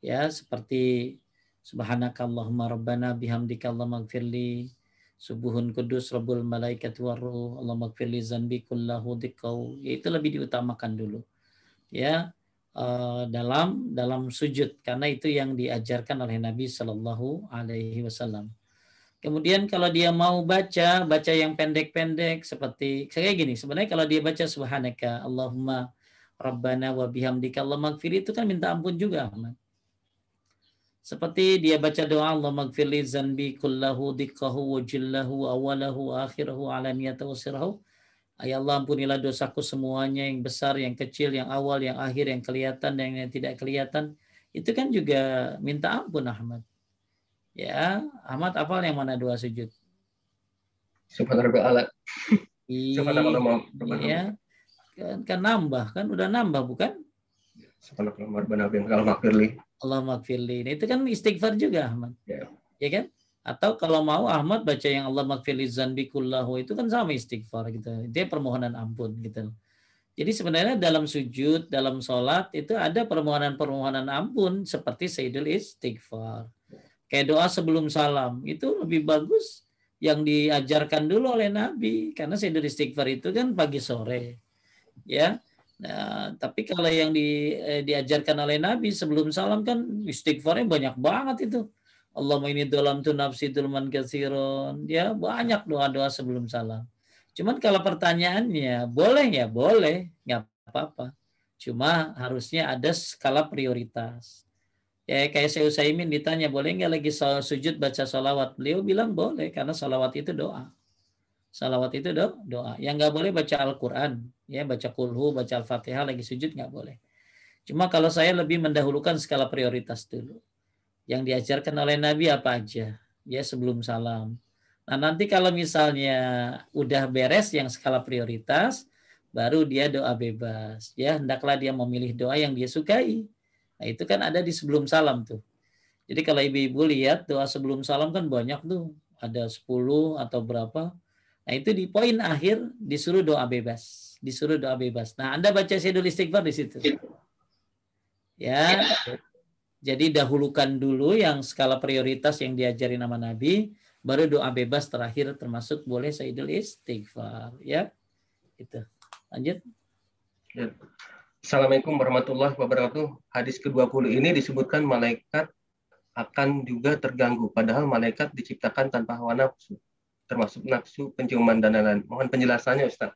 Ya, seperti Subhanakallahumma rabbana bihamdika Allahumma gfirli subuhun kudus rabbul malaikati warruh Allahumma gfirli zanbi kullahu dikkau. Itu lebih diutamakan dulu. Ya, dalam sujud karena itu yang diajarkan oleh Nabi Shallallahu alaihi wasallam. Kemudian kalau dia mau baca yang pendek-pendek seperti kayak gini. Sebenarnya kalau dia baca subhanaka Allahumma rabbana wa bihamdika Allahumma gfirli itu kan minta ampun juga, Ahmad. Seperti dia baca doa Allahumma gfirli zanbi kullahu dikkahu wa jillahu awalahu akhirahu alaniyatahu sirrahu. Ya Allah, ampunilah dosaku semuanya, yang besar, yang kecil, yang awal, yang akhir, yang kelihatan dan yang tidak kelihatan. Itu kan juga minta ampun, Ahmad. Ya, Ahmad hafal yang mana doa sujud? Subhanallah. Iya, kan nambah, kan udah nambah bukan? Allah magfirli. Itu kan istighfar juga, Ahmad. Ya kan? Atau kalau mau Ahmad baca yang Allah magfirli zanbi kullahu itu kan sama istighfar gitu. Dia permohonan ampun gitu. Jadi sebenarnya dalam sujud, dalam sholat itu ada permohonan-permohonan ampun seperti Sayyidul Istighfar. Kayak doa sebelum salam itu lebih bagus yang diajarkan dulu oleh Nabi karena Sayyidul Istighfar itu kan pagi sore. Ya. Nah, tapi kalau yang diajarkan oleh Nabi sebelum salam kan istighfarnya banyak banget itu. Allahumma inni dzalamtu nafsi dzulman katsiran. Ya, banyak doa-doa sebelum salam. Cuman kalau pertanyaannya boleh ya boleh, nggak apa-apa. Cuma harusnya ada skala prioritas. Ya kayak Syekh Utsaimin ditanya boleh nggak lagi sujud baca sholawat. Beliau bilang boleh karena sholawat itu doa. Salawat itu doa. Yang nggak boleh baca Al-Quran, ya baca kulhu, baca Al-Fatihah lagi sujud nggak boleh. Cuma kalau saya lebih mendahulukan skala prioritas dulu. Yang diajarkan oleh Nabi apa aja, ya sebelum salam. Nah nanti kalau misalnya udah beres yang skala prioritas, baru dia doa bebas. Ya hendaklah dia memilih doa yang dia sukai. Nah itu kan ada di sebelum salam tuh. Jadi kalau ibu-ibu lihat doa sebelum salam kan banyak tuh, ada 10 atau berapa. Nah itu di poin akhir disuruh doa bebas, disuruh doa bebas. Nah Anda baca Syahidul Istighfar di situ. Ya, jadi dahulukan dulu yang skala prioritas yang diajari nama Nabi, baru doa bebas terakhir termasuk boleh Syahidul Istighfar. Ya, itu. Lanjut. Ya. Assalamualaikum warahmatullahi wabarakatuh. Hadis ke-20 ini disebutkan malaikat akan juga terganggu, padahal malaikat diciptakan tanpa hawa nafsu, termasuk nafsu, penciuman dan lain-lain. Mohon penjelasannya, Ustaz.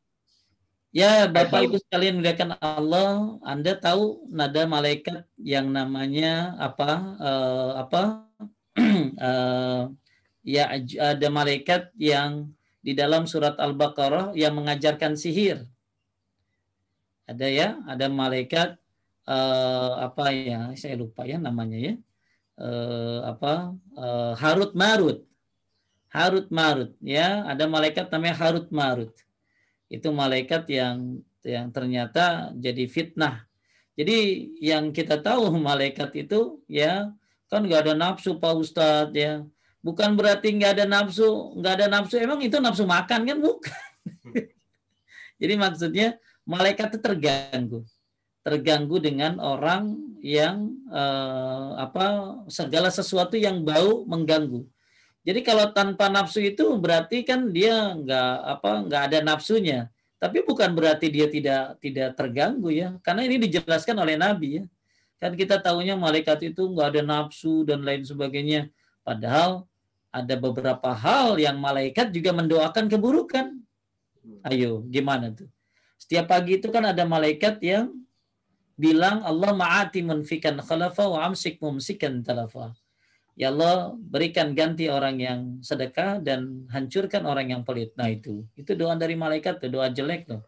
Ya, Bapak Ibu sekalian muliakan Allah, Anda tahu nada malaikat yang namanya apa? Ya, ada malaikat yang di dalam surat Al-Baqarah yang mengajarkan sihir. Ada ya, ada malaikat apa ya? Saya lupa ya namanya ya. Harut Marut. Harut Marut ya, ada malaikat namanya Harut Marut. Itu malaikat yang ternyata jadi fitnah. Jadi yang kita tahu malaikat itu ya kan nggak ada nafsu Pak Ustadz ya. Bukan berarti nggak ada nafsu emang itu nafsu makan kan bukan. Jadi maksudnya malaikat itu terganggu dengan orang yang segala sesuatu yang bau mengganggu. Jadi kalau tanpa nafsu itu berarti kan dia nggak ada nafsunya. Tapi bukan berarti dia tidak terganggu ya. Karena ini dijelaskan oleh Nabi ya. Kan kita tahunya malaikat itu nggak ada nafsu dan lain sebagainya. Padahal ada beberapa hal yang malaikat juga mendoakan keburukan. Ayo, gimana tuh? Setiap pagi itu kan ada malaikat yang bilang Allah ma'ati munfikan khalafa wa amsik mumsikan talafa. Ya Allah, berikan ganti orang yang sedekah dan hancurkan orang yang pelit. Nah itu doa dari malaikat tuh, doa jelek tuh.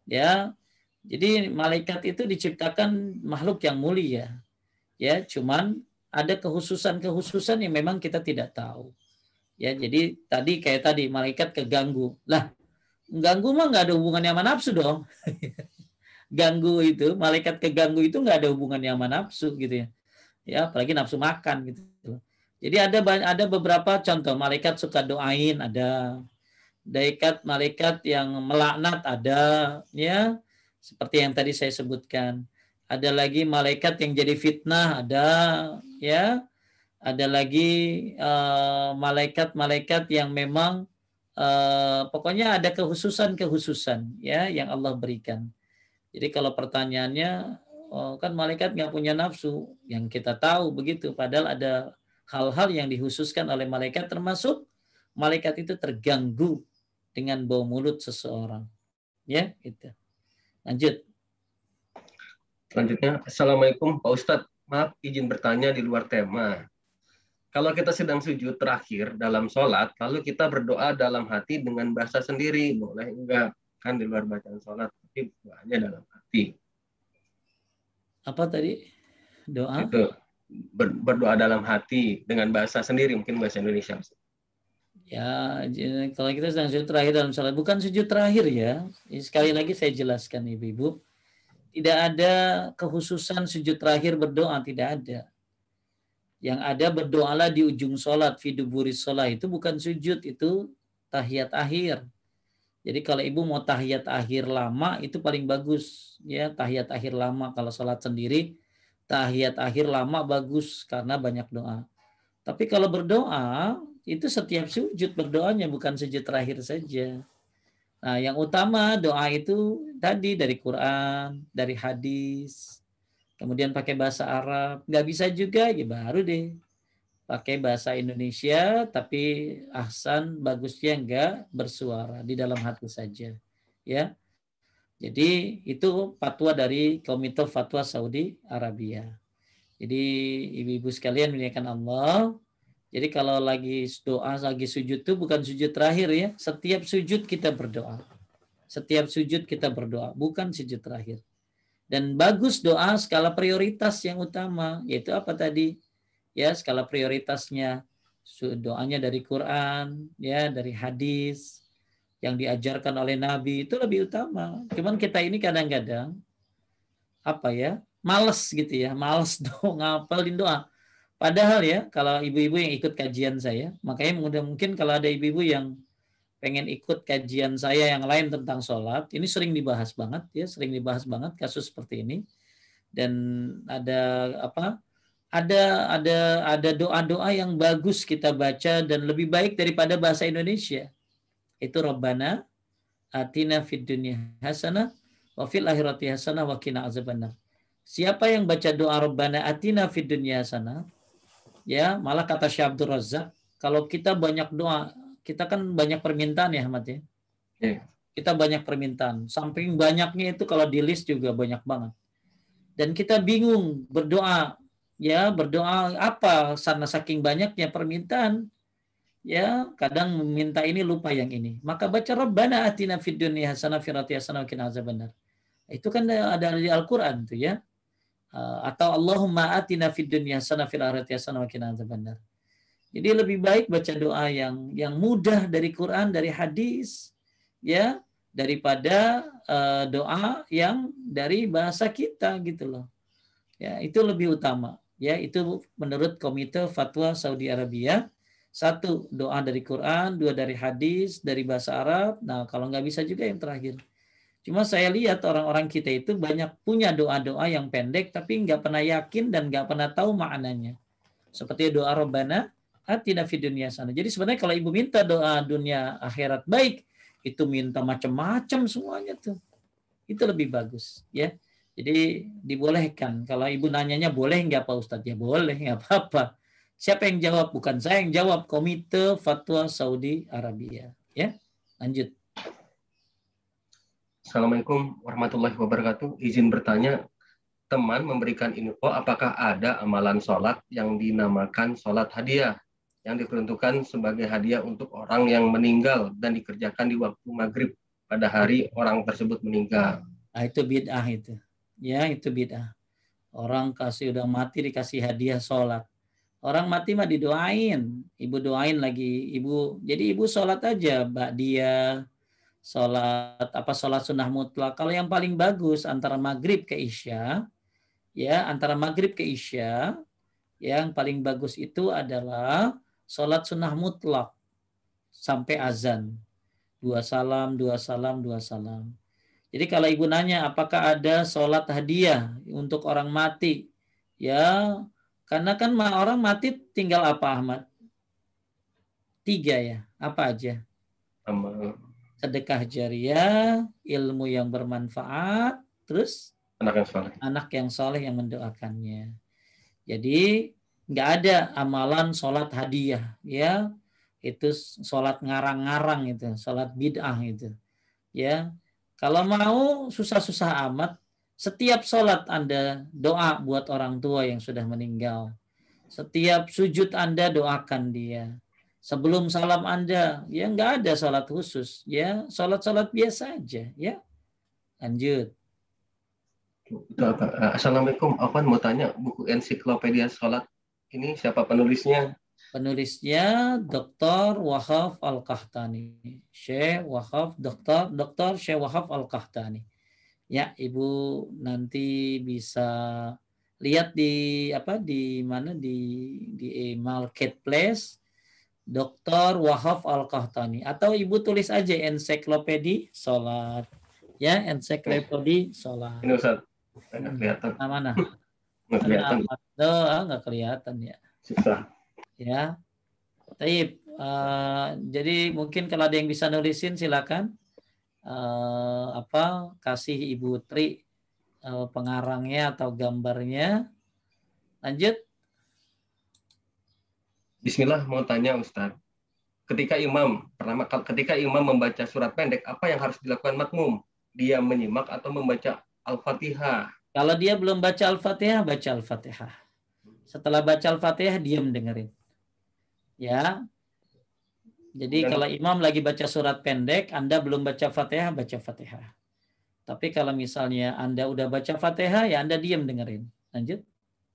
Ya, jadi malaikat itu diciptakan makhluk yang mulia. Ya, cuman ada kehususan-kehususan yang memang kita tidak tahu. Ya, jadi kayak tadi malaikat keganggu. Lah, ganggu mah nggak ada hubungannya sama nafsu dong. Ganggu itu, malaikat keganggu itu nggak ada hubungannya sama nafsu gitu ya. Ya, apalagi nafsu makan gitu. Jadi ada beberapa contoh malaikat suka doain, ada malaikat yang melaknat, ada ya seperti yang tadi saya sebutkan. Ada lagi malaikat yang jadi fitnah, ada ya. Ada lagi malaikat-malaikat yang memang pokoknya ada kehususan-kehususan ya yang Allah berikan. Jadi kalau pertanyaannya kan malaikat nggak punya nafsu, yang kita tahu begitu. Padahal ada hal-hal yang dikhususkan oleh malaikat, termasuk malaikat itu terganggu dengan bau mulut seseorang. Ya, gitu. Lanjut. Selanjutnya, Assalamualaikum Pak Ustadz. Maaf izin bertanya di luar tema. Kalau kita sedang sujud terakhir dalam sholat, lalu kita berdoa dalam hati dengan bahasa sendiri, boleh enggak? Kan di luar bacaan sholat, tapi doanya dalam hati. Apa tadi? Doa? Itu berdoa dalam hati dengan bahasa sendiri, mungkin bahasa Indonesia. Ya, kalau kita sedang sujud terakhir dalam sholat, bukan sujud terakhir ya. Sekali lagi saya jelaskan ibu-ibu, tidak ada kekhususan sujud terakhir berdoa, tidak ada. Yang ada berdoalah di ujung sholat, fiduburis sholat, itu bukan sujud, itu tahiyat akhir. Jadi kalau ibu mau tahiyat akhir lama, itu paling bagus. Ya, tahiyat akhir lama kalau sholat sendiri, tahiyat akhir lama bagus karena banyak doa. Tapi kalau berdoa, itu setiap sujud berdoanya, bukan sujud terakhir saja. Nah, yang utama doa itu tadi dari Quran, dari hadis, kemudian pakai bahasa Arab. Nggak bisa juga, ya baru deh pakai bahasa Indonesia, tapi ahsan bagusnya nggak bersuara, di dalam hati saja. Ya, jadi itu fatwa dari Komite Fatwa Saudi Arabia. Jadi ibu-ibu sekalian muliakan Allah. Jadi kalau lagi doa, lagi sujud itu bukan sujud terakhir ya. Setiap sujud kita berdoa. Setiap sujud kita berdoa, bukan sujud terakhir. Dan bagus doa skala prioritas yang utama, yaitu apa tadi? Ya, skala prioritasnya doanya dari Quran, ya, dari hadis yang diajarkan oleh Nabi, itu lebih utama. Cuman kita ini kadang-kadang apa ya? Males gitu ya, males ngapalin doa. Padahal ya, kalau ibu-ibu yang ikut kajian saya, makanya mungkin kalau ada ibu-ibu yang pengen ikut kajian saya yang lain tentang sholat, ini sering dibahas banget ya, sering dibahas banget kasus seperti ini. Dan ada apa? Ada doa-doa yang bagus kita baca dan lebih baik daripada bahasa Indonesia. Itu Rabbana atina fid dunya hasanah wa fil akhirati hasanah wa qina azabannar. Siapa yang baca doa Rabbana atina fid dunya hasanah, ya, malah kata Syekh Abdul Razak, kalau kita banyak doa, kita kan banyak permintaan ya Ahmad ya. Kita banyak permintaan. Samping banyaknya itu kalau di list juga banyak banget. Dan kita bingung berdoa, ya, berdoa apa karena saking banyaknya permintaan. Ya, kadang meminta ini lupa yang ini. Maka baca Rabbana atina fid dunya hasanah fil akhirati hasanah wa qina azabannar. Itu kan ada di Al-Qur'an tuh ya. Atau Allahumma atina fid dunya hasanah fil akhirati hasanah wa qina azabannar. Jadi lebih baik baca doa yang mudah dari Quran, dari hadis, ya, daripada doa yang dari bahasa kita gitu loh. Ya, itu lebih utama. Ya, itu menurut Komite Fatwa Saudi Arabia. 1, doa dari Quran, 2 dari hadis, dari bahasa Arab. Nah, kalau nggak bisa juga yang terakhir. Cuma saya lihat orang-orang kita itu banyak punya doa-doa yang pendek, tapi nggak pernah yakin dan nggak pernah tahu maknanya. Seperti doa Rabbana atina fid dunya hasanah. Jadi sebenarnya kalau ibu minta doa dunia akhirat baik, itu minta macam-macam semuanya tuh. Itu lebih bagus, ya. Jadi dibolehkan. Kalau ibu nanyanya boleh nggak Pak Ustadz? Ya boleh, nggak apa-apa. Siapa yang jawab? Bukan saya yang jawab. Komite Fatwa Saudi Arabia. Ya, lanjut. Assalamualaikum warahmatullahi wabarakatuh. Izin bertanya, teman memberikan info apakah ada amalan sholat yang dinamakan sholat hadiah yang diperuntukkan sebagai hadiah untuk orang yang meninggal dan dikerjakan di waktu maghrib pada hari orang tersebut meninggal. Nah, itu bid'ah itu. Ya, itu bid'ah. Orang udah mati dikasih hadiah sholat. Orang mati mah didoain. Ibu doain lagi. Jadi ibu sholat aja, ba'diyah, sholat sunnah mutlak. Kalau yang paling bagus antara maghrib ke isya, yang paling bagus itu adalah sholat sunnah mutlak sampai azan. 2 salam, 2 salam, 2 salam. Jadi kalau ibu nanya apakah ada sholat hadiah untuk orang mati, ya karena kan orang mati tinggal apa Ahmad? 3 ya, apa aja? Sedekah jariah, ilmu yang bermanfaat, terus anak yang soleh yang mendoakannya. Jadi nggak ada amalan sholat hadiah, ya itu sholat ngarang-ngarang itu, sholat bid'ah itu, ya. Kalau mau susah-susah amat, setiap sholat Anda doa buat orang tua yang sudah meninggal. Setiap sujud Anda doakan dia. Sebelum salam Anda, ya nggak ada sholat khusus, ya sholat-sholat biasa aja, ya. Lanjut. Assalamualaikum, Afwan mau tanya buku ensiklopedia sholat ini siapa penulisnya? Penulisnya Dr. Wahaf Al-Qahtani. Syekh Wahaf, Dr. Syekh Wahaf Al-Qahtani. Ya, Ibu nanti bisa lihat di mana di marketplace Dr. Wahaf Al-Qahtani atau Ibu tulis aja ensiklopedia sholat. Ya, ensiklopedia sholat. Ini Ustaz, nggak kelihatan. Mana? Nggak kelihatan. Nggak kelihatan ya. Susah. Ya. Taib. Jadi mungkin kalau ada yang bisa nulisin silakan. Kasih Ibu Tri pengarangnya atau gambarnya. Lanjut. Bismillah mau tanya Ustaz. Ketika imam membaca surat pendek, apa yang harus dilakukan makmum? Dia menyimak atau membaca Al-Fatihah? Kalau dia belum baca Al-Fatihah, baca Al-Fatihah. Setelah baca Al-Fatihah, diam dengerin. Ya. Jadi kalau imam lagi baca surat pendek, Anda belum baca Fatihah, baca Fatihah. Tapi kalau misalnya Anda udah baca Fatihah, ya Anda diam dengerin. Lanjut.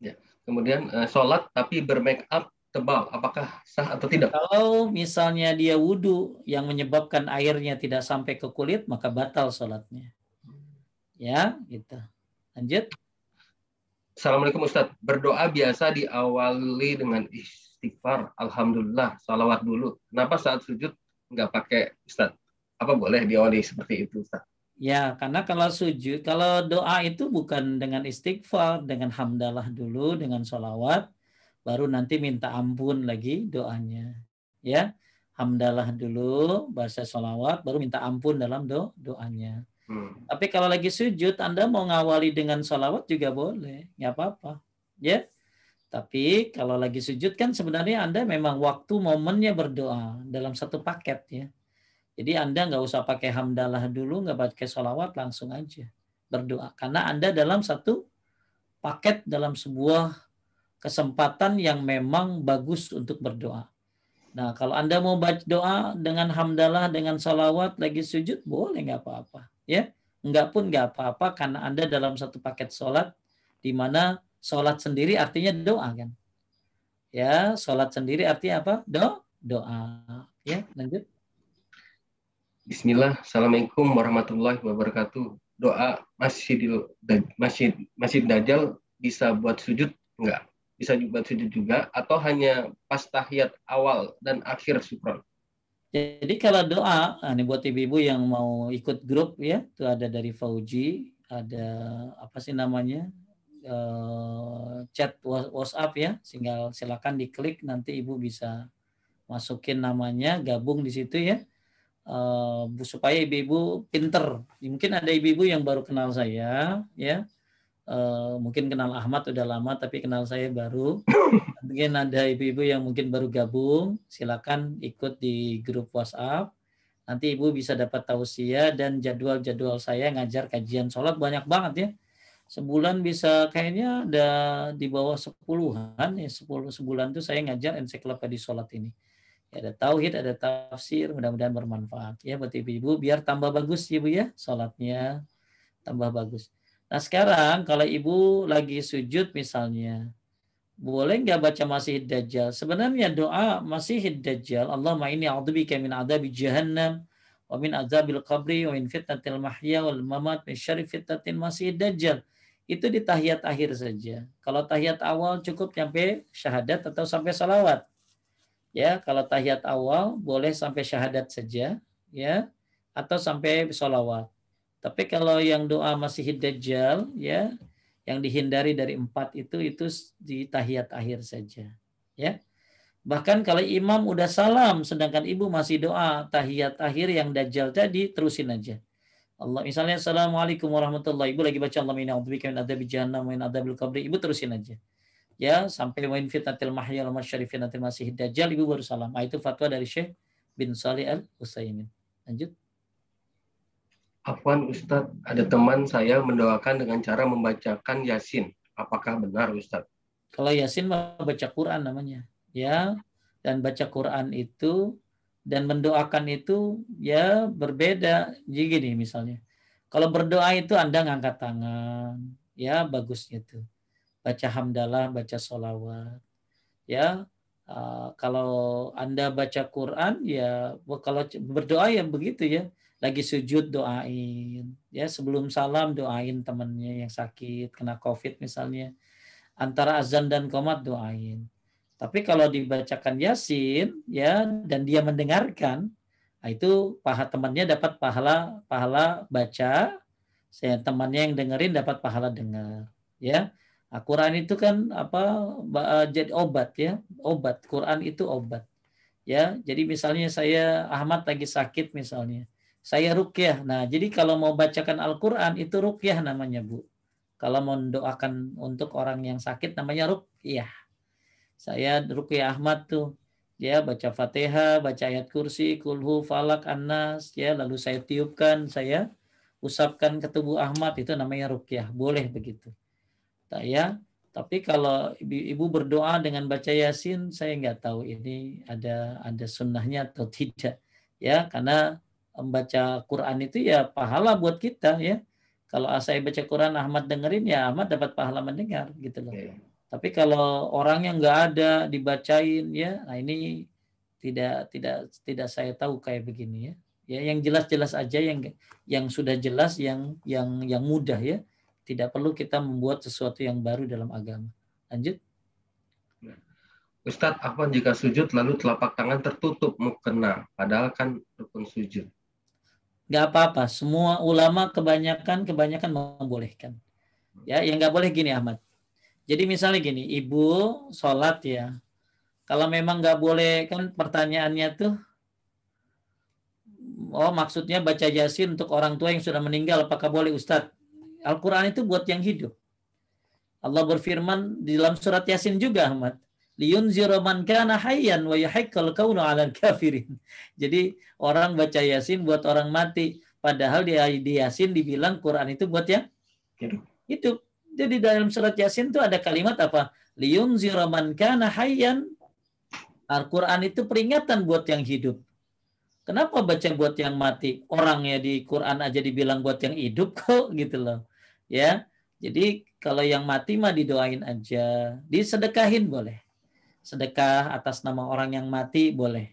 Ya. Kemudian sholat tapi bermake up tebal, apakah sah atau tidak? Kalau misalnya dia wudhu yang menyebabkan airnya tidak sampai ke kulit, maka batal sholatnya. Ya, gitu. Lanjut. Assalamualaikum Ustadz. Berdoa biasa diawali dengan istighfar, alhamdulillah, salawat dulu. Kenapa saat sujud nggak pakai Ustadz? Apa boleh diawali seperti itu Ustadz? Ya, karena kalau doa itu bukan dengan istighfar, dengan hamdalah dulu, dengan sholawat, baru nanti minta ampun lagi doanya. Ya, hamdalah dulu, baca sholawat, baru minta ampun dalam doanya. Tapi kalau lagi sujud, Anda mau ngawali dengan sholawat juga boleh, nggak apa-apa. Ya, tapi kalau lagi sujud kan sebenarnya Anda memang waktu momennya berdoa dalam satu paket ya. Jadi Anda nggak usah pakai hamdalah dulu, nggak pakai sholawat, langsung aja berdoa. Karena Anda dalam satu paket, dalam sebuah kesempatan yang memang bagus untuk berdoa. Nah, kalau Anda mau baca doa dengan hamdalah, dengan sholawat, lagi sujud, boleh nggak apa-apa. Ya, nggak pun nggak apa-apa karena Anda dalam satu paket sholat, di mana sholat sendiri artinya doa kan. Ya, sholat sendiri artinya apa? Doa. Ya, lanjut. Bismillah, Assalamualaikum warahmatullahi wabarakatuh. Doa Masjid Dajjal bisa buat sujud enggak? Bisa buat sujud juga atau hanya pas tahiyat awal dan akhir syukron? Jadi kalau doa, ini buat ibu-ibu yang mau ikut grup ya, itu ada dari Fauji, ada apa sih namanya? Chat WhatsApp ya, silakan diklik nanti ibu bisa masukin namanya, gabung di situ ya. Supaya ibu-ibu pinter. Mungkin ada ibu-ibu yang baru kenal saya ya, mungkin kenal Ahmad udah lama tapi kenal saya baru. Mungkin ada ibu-ibu yang mungkin baru gabung, silakan ikut di grup WhatsApp. Nanti ibu bisa dapat tausiah dan jadwal-jadwal saya ngajar kajian sholat banyak banget ya. Sebulan bisa kayaknya ada di bawah 10-an ya, 10 sebulan tuh saya ngajar ensiklopedi sholat ini. Ya, ada tauhid, ada tafsir, mudah-mudahan bermanfaat ya buat ibu-ibu biar tambah bagus ibu ya sholatnya tambah bagus. Nah sekarang kalau ibu lagi sujud misalnya, boleh nggak baca Masihid Dajjal? Sebenarnya doa Masihid Dajjal, Allahumma inni a'udzubika min adzabi jahannam wa min adzabil qabri wa min fitnatil mahya wal mamat min syarri fitnatil Masihid Dajjal. Itu di tahiyat akhir saja. Kalau tahiyat awal cukup sampai syahadat atau sampai salawat. Ya, kalau tahiyat awal boleh sampai syahadat saja, ya, atau sampai salawat. Tapi kalau yang doa Masihid Dajjal, ya, yang dihindari dari 4 itu di tahiyat akhir saja, ya. Bahkan kalau imam udah salam sedangkan ibu masih doa tahiyat akhir yang Dajjal tadi, terusin aja. Allah misalnya Assalamualaikum warahmatullahi, ibu lagi baca Allah min a'udzubika min adzabi jahannam wa min adzabil qabri, ibu terusin aja. Ya, sampai wa in fitnatil mahya wal masyari fitnatil masih dajjal, ibu baru salam. Itu fatwa dari Syekh bin Shalih Al-Utsaimin. Lanjut. Afwan Ustadz, ada teman saya mendoakan dengan cara membacakan Yasin. Apakah benar Ustadz? Kalau Yasin baca Quran namanya. Ya, dan baca Quran itu dan mendoakan itu ya berbeda. Jadi gini misalnya. Kalau berdoa itu Anda ngangkat tangan, ya bagusnya itu. Baca hamdalah, baca sholawat. Ya, kalau Anda baca Quran ya kalau berdoa ya begitu ya. Lagi sujud doain, ya sebelum salam doain temannya yang sakit kena COVID misalnya. Antara azan dan qomat doain. Tapi kalau dibacakan Yasin ya dan dia mendengarkan, nah itu temannya dapat pahala baca, saya temannya yang dengerin dapat pahala dengar, ya. Nah, Quran itu kan jadi obat ya, obat. Quran itu obat, ya. Jadi misalnya saya Ahmad lagi sakit misalnya, saya ruqyah. Nah, jadi kalau mau bacakan Al-Quran itu ruqyah namanya Bu. Kalau mau mendoakan untuk orang yang sakit namanya ruqyah. Saya ruqyah Ahmad tuh. Ya, baca Fatihah, baca ayat kursi, kulhu, falak, annas, ya, lalu saya tiupkan, saya usapkan ke tubuh Ahmad, itu namanya ruqyah. Boleh begitu. Ya, tapi kalau ibu berdoa dengan baca Yasin, saya nggak tahu ini ada sunnahnya atau tidak. Ya, karena membaca Quran itu ya pahala buat kita ya. Kalau saya baca Quran Ahmad dengerin ya Ahmad dapat pahala mendengar gitu loh. Tapi kalau orangnya nggak ada dibacain ya, nah ini tidak saya tahu kayak begini ya. Ya yang jelas-jelas aja yang sudah jelas yang mudah ya. Tidak perlu kita membuat sesuatu yang baru dalam agama. Lanjut. Ustadz, apa jika sujud lalu telapak tangan tertutup mukena, padahal kan rukun sujud? Nggak apa-apa. Semua ulama kebanyakan membolehkan. Ya, yang nggak boleh gini Ahmad. Jadi misalnya gini, ibu sholat ya. Kalau memang nggak boleh kan pertanyaannya tuh, oh maksudnya baca Yasin untuk orang tua yang sudah meninggal, apakah boleh Ustadz? Al-Quran itu buat yang hidup. Allah berfirman di dalam surat Yasin juga Ahmad. Liyunzira man kana hayyan wa yahiqqal qawlu 'alal kafirin. Jadi orang baca Yasin buat orang mati. Padahal di Yasin dibilang Quran itu buat yang hidup. Jadi dalam surat Yasin itu ada kalimat apa? Liyunzira man kana hayyan. Al-Quran itu peringatan buat yang hidup. Kenapa baca buat yang mati? Orangnya di Quran aja dibilang buat yang hidup kok gitu loh. Ya. Jadi kalau yang mati mah didoain aja. Disedekahin boleh. Sedekah atas nama orang yang mati boleh.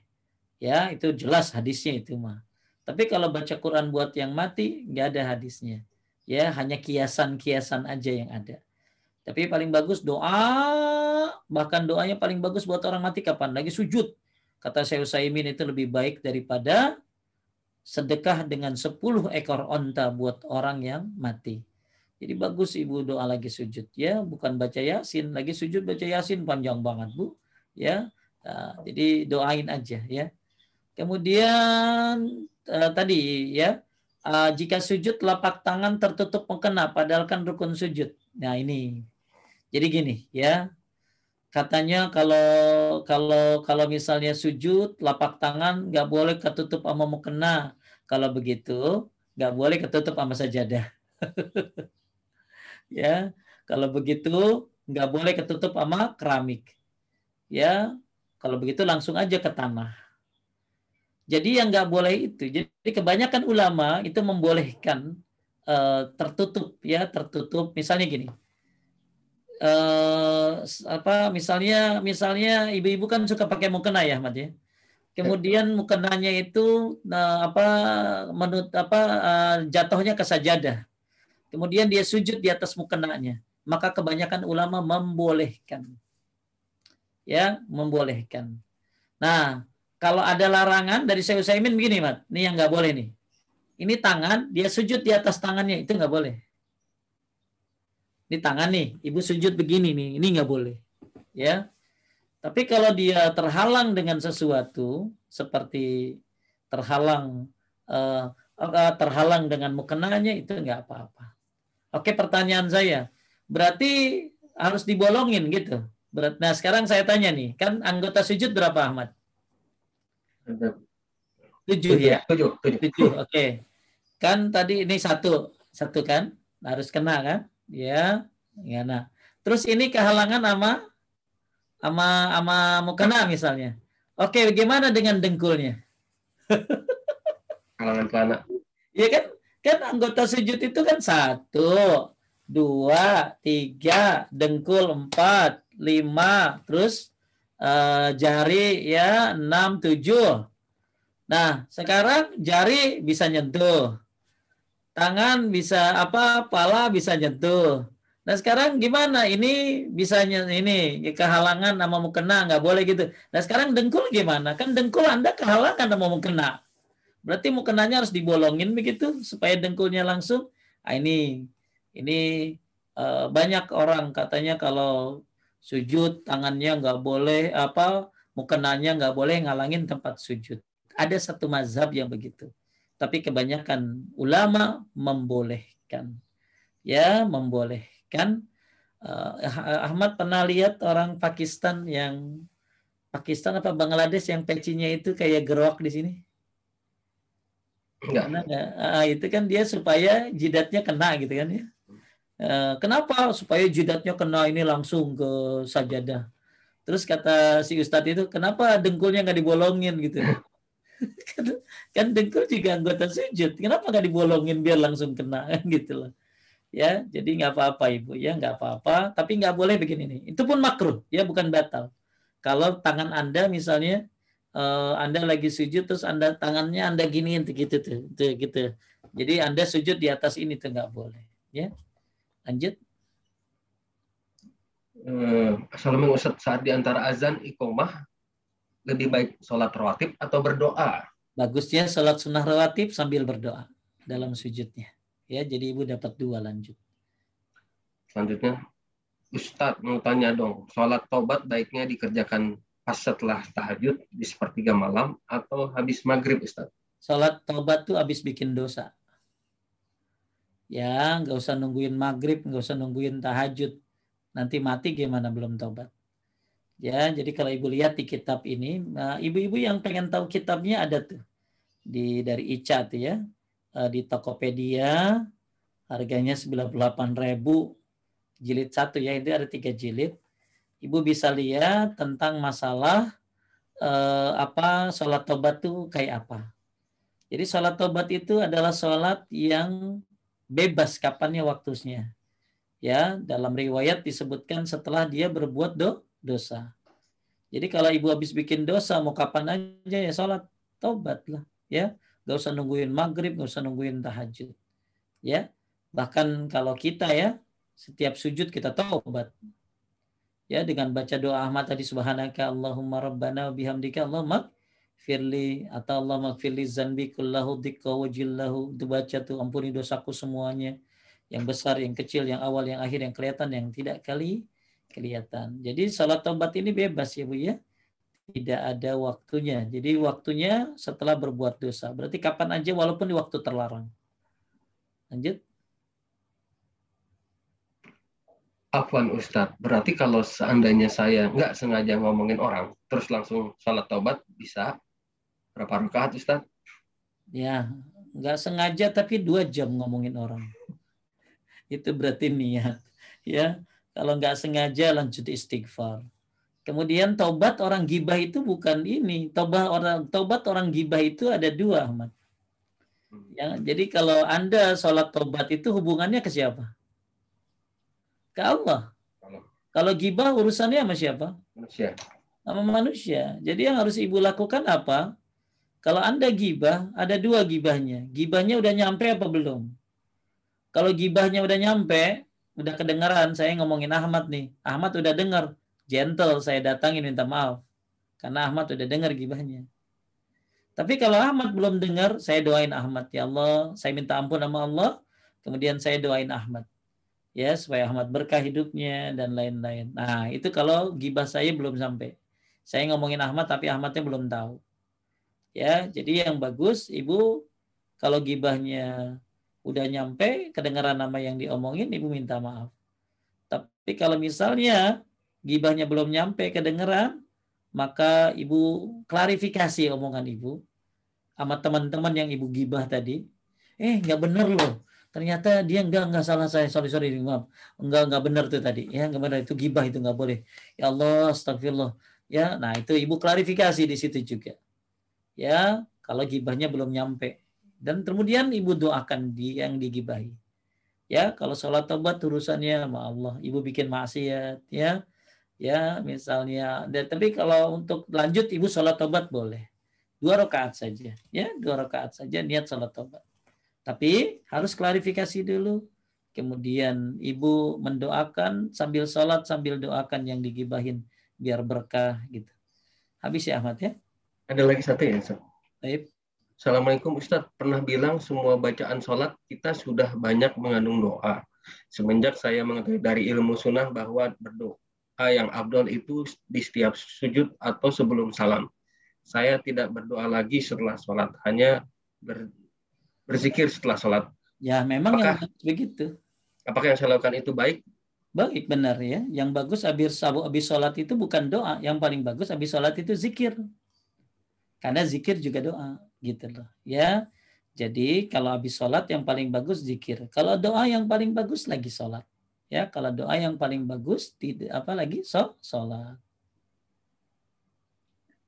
Ya, itu jelas hadisnya itu mah. Tapi kalau baca Quran buat yang mati nggak ada hadisnya. Ya, hanya kiasan-kiasan aja yang ada. Tapi paling bagus doa, bahkan doanya paling bagus buat orang mati kapan? Lagi sujud. Kata Syekh Utsaimin itu lebih baik daripada sedekah dengan 10 ekor onta buat orang yang mati. Jadi bagus ibu doa lagi sujud ya, bukan baca Yasin, lagi sujud baca Yasin panjang banget Bu. Ya. Nah, jadi doain aja ya. Kemudian tadi ya, jika sujud telapak tangan tertutup mukena padahal kan rukun sujud. Nah, ini. Jadi gini ya, katanya kalau misalnya sujud telapak tangan nggak boleh ketutup sama mukena. Kalau begitu nggak boleh ketutup sama sajadah. Ya, kalau begitu nggak boleh ketutup sama keramik. Ya, kalau begitu langsung aja ke tanah. Jadi yang nggak boleh itu. Jadi kebanyakan ulama itu membolehkan tertutup, ya, tertutup. Misalnya gini, misalnya ibu-ibu kan suka pakai mukena ya, Ahmad ya. Kemudian mukenanya itu jatuhnya ke sajadah. Kemudian dia sujud di atas mukenanya. Maka kebanyakan ulama membolehkan. Ya, membolehkan. Nah, kalau ada larangan dari Syekh Utsaimin begini, Mat. Ini yang nggak boleh nih. Ini tangan, dia sujud di atas tangannya, itu nggak boleh. Ini tangan nih, ibu sujud begini nih, ini nggak boleh. Ya, tapi kalau dia terhalang dengan sesuatu, seperti terhalang terhalang dengan mukenanya, itu nggak apa-apa. Oke, pertanyaan saya, berarti harus dibolongin gitu. Nah, sekarang saya tanya nih, kan anggota sujud berapa, Ahmad? 7 ya? 7, oke. Kan tadi ini satu kan, harus kena kan? Ya, ya. Nah, terus ini kehalangan sama mukena misalnya. Oke, bagaimana dengan dengkulnya? Kalangan celana. Ya kan, kan anggota sujud itu kan 1, 2, 3, dengkul 4, 5, terus jari ya 6, 7. Nah, sekarang jari bisa nyentuh, tangan bisa pala bisa nyentuh. Nah sekarang gimana? Ini bisanya ini kehalangan sama mukena, nggak boleh gitu. Nah sekarang dengkul gimana? Kan dengkul Anda kehalangan sama mukena. Berarti mukenanya harus dibolongin begitu supaya dengkulnya langsung. Nah, ini banyak orang katanya kalau sujud tangannya nggak boleh mukenanya nggak boleh ngalangin tempat sujud. Ada satu mazhab yang begitu. Tapi kebanyakan ulama membolehkan. Ya, membolehkan. Ahmad pernah lihat orang Pakistan apa Bangladesh yang pecinya itu kayak gerok di sini? Enggak. Itu kan dia supaya jidatnya kena gitu kan ya. Kenapa? Supaya jidatnya kena ini langsung ke sajadah. Terus kata si Ustadz itu, kenapa dengkulnya nggak dibolongin gitu? Kan dengkul juga anggota sujud. Kenapa nggak dibolongin biar langsung kena gitu loh. Ya, jadi nggak apa-apa ibu ya, nggak apa-apa. Tapi nggak boleh begini nih. Itu pun makruh ya, bukan batal. Kalau tangan Anda misalnya Anda lagi sujud terus tangannya Anda giniin gitu tuh, gitu. Jadi Anda sujud di atas ini tuh nggak boleh. Ya, lanjut. Assalamualaikum Ustaz, saat di antara azan iqomah lebih baik sholat rawatib atau berdoa? Bagusnya sholat sunnah rawatib sambil berdoa dalam sujudnya. Ya, jadi ibu dapat 2, lanjut. Selanjutnya, Ustadz mau tanya dong, sholat tobat baiknya dikerjakan pas setelah tahajud di sepertiga malam atau habis maghrib, Ustadz? Sholat tobat tuh habis bikin dosa. Ya, nggak usah nungguin maghrib, nggak usah nungguin tahajud. Nanti mati gimana belum tobat. Ya, jadi kalau ibu lihat di kitab ini, ibu-ibu yang pengen tahu kitabnya ada tuh dari Ica tuh ya, di Tokopedia, harganya 98.000, jilid 1 ya, itu ada 3 jilid. Ibu bisa lihat tentang masalah sholat tobat tuh kayak apa. Jadi sholat tobat itu adalah sholat yang bebas kapannya waktunya. Ya, dalam riwayat disebutkan setelah dia berbuat dosa. Jadi kalau ibu habis bikin dosa mau kapan aja ya sholat tobat lah, ya. Gak usah nungguin maghrib, gak usah nungguin tahajud, ya. Bahkan kalau kita ya setiap sujud kita tobat, ya, dengan baca doa Ahmad tadi, subhanaka Allahumma rabbana wa bihamdika Allahumma firli, atau Allahumma firli zanbi kullahu dikka wa jillahu. Itu baca tuh, ampuni dosaku semuanya, yang besar, yang kecil, yang awal, yang akhir, yang kelihatan, yang tidak kelihatan. Jadi salat taubat ini bebas ya Bu ya. Tidak ada waktunya. Jadi waktunya setelah berbuat dosa. Berarti kapan aja walaupun di waktu terlarang. Lanjut. Afwan Ustadz, berarti kalau seandainya saya nggak sengaja ngomongin orang, terus langsung sholat taubat, bisa berapa rakaat Ustadz? Ya, nggak sengaja tapi 2 jam ngomongin orang. Itu berarti niat. Ya, kalau nggak sengaja lanjut istighfar. Kemudian taubat orang gibah itu bukan ini. Taubat orang gibah itu ada dua, Ahmad. Ya, jadi kalau Anda sholat taubat itu hubungannya ke siapa? Ke Allah. Kalau gibah urusannya sama siapa? Manusia. Sama manusia. Jadi yang harus ibu lakukan apa? Kalau Anda gibah, ada dua gibahnya. Gibahnya udah nyampe apa belum? Kalau gibahnya udah nyampe, udah kedengaran, saya ngomongin Ahmad nih. Ahmad udah dengar, gentle, saya datangin minta maaf. Karena Ahmad udah dengar gibahnya. Tapi kalau Ahmad belum dengar, saya doain Ahmad. Ya Allah, saya minta ampun sama Allah. Kemudian saya doain Ahmad. Ya, supaya Ahmad berkah hidupnya dan lain-lain. Nah, itu kalau gibah saya belum sampai. Saya ngomongin Ahmad, tapi Ahmadnya belum tahu. Ya, jadi yang bagus, Ibu, kalau gibahnya udah nyampe, kedengaran nama yang diomongin, Ibu minta maaf. Tapi kalau misalnya gibahnya belum nyampe, kedengaran, maka Ibu klarifikasi omongan Ibu sama teman-teman yang Ibu gibah tadi. Nggak bener loh. Ternyata dia enggak salah saya. Sorry, maaf. Enggak benar tuh tadi. Ya, enggak benar, itu gibah, itu enggak boleh. Ya Allah, astagfirullah. Ya, nah itu Ibu klarifikasi di situ juga. Ya, kalau gibahnya belum nyampe. Dan kemudian Ibu doakan yang digibahi. Ya, kalau sholat taubat urusannya sama Allah. Ibu bikin maksiat, ya. Ya, misalnya. Tapi kalau untuk lanjut Ibu sholat taubat boleh. 2 rakaat saja. Ya, 2 rakaat saja niat sholat taubat. Tapi harus klarifikasi dulu. Kemudian Ibu mendoakan sambil sholat, sambil doakan yang digibahin. Biar berkah gitu. Habis ya Ahmad ya? Ada lagi satu ya, Ustaz. Baik. Assalamualaikum Ustadz, pernah bilang semua bacaan sholat kita sudah banyak mengandung doa. Semenjak saya mengetahui dari ilmu sunnah bahwa berdoa yang afdal itu di setiap sujud atau sebelum salam. Saya tidak berdoa lagi setelah sholat, hanya berzikir setelah sholat. Ya memang Apakah, yang begitu. apakah yang saya lakukan itu baik? Baik, benar ya. Yang bagus habis sholat itu bukan doa. Yang paling bagus habis sholat itu zikir. Karena zikir juga doa, gitu loh. Ya, jadi kalau habis sholat yang paling bagus zikir. Kalau doa yang paling bagus lagi sholat. Ya, kalau doa yang paling bagus tidak apa lagi sholat.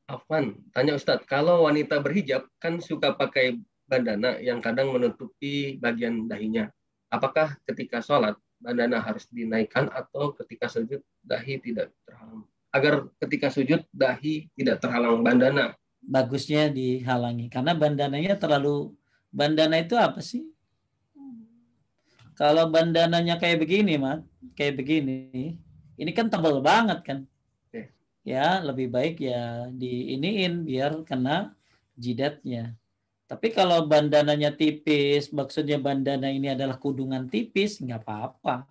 Afwan, tanya Ustadz, kalau wanita berhijab kan suka pakai bandana yang kadang menutupi bagian dahinya. Apakah ketika sholat bandana harus dinaikkan atau ketika sujud dahi tidak terhalang? Agar ketika sujud dahi tidak terhalang bandana. Bagusnya dihalangi karena bandana itu apa sih? Kalau bandananya kayak begini, Mat, kayak begini, ini kan tebal banget kan? Ya, lebih baik ya diiniin biar kena jidatnya. Tapi kalau bandananya tipis, maksudnya bandana ini adalah kudungan tipis, nggak apa-apa.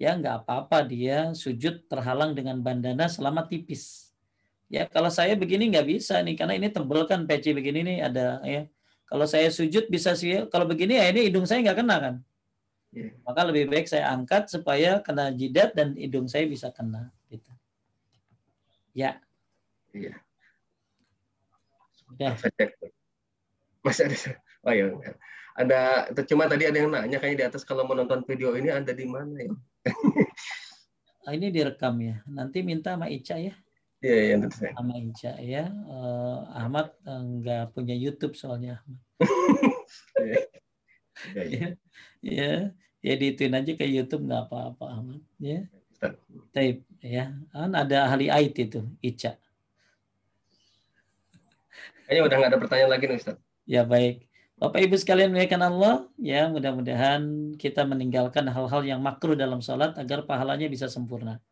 Ya, nggak apa-apa dia sujud terhalang dengan bandana selama tipis. Ya, kalau saya begini nggak bisa nih, karena ini tebel kan, peci begini nih ada ya. Kalau saya sujud bisa sih, kalau begini ya ini hidung saya nggak kena kan. Maka lebih baik saya angkat supaya kena jidat dan hidung saya bisa kena. Gitu. Ya. Iya. Udah. Masih ada. Oh ya. Ada, cuma tadi ada yang nanya kayaknya di atas kalau menonton video ini ada di mana ya? Ini direkam ya. Nanti minta sama Ica ya. Iya, iya, tentu saja. Sama Ica ya. Ahmad nggak punya YouTube soalnya. Ya, ya, ya diituin aja ke YouTube nggak apa-apa Ahmad. Ya. Tape ya. Kan ada ahli IT itu, Ica. Kayaknya udah nggak ada pertanyaan lagi nih Ustaz. Ya baik. Bapak Ibu sekalian muliakan Allah, ya mudah-mudahan kita meninggalkan hal-hal yang makruh dalam sholat agar pahalanya bisa sempurna.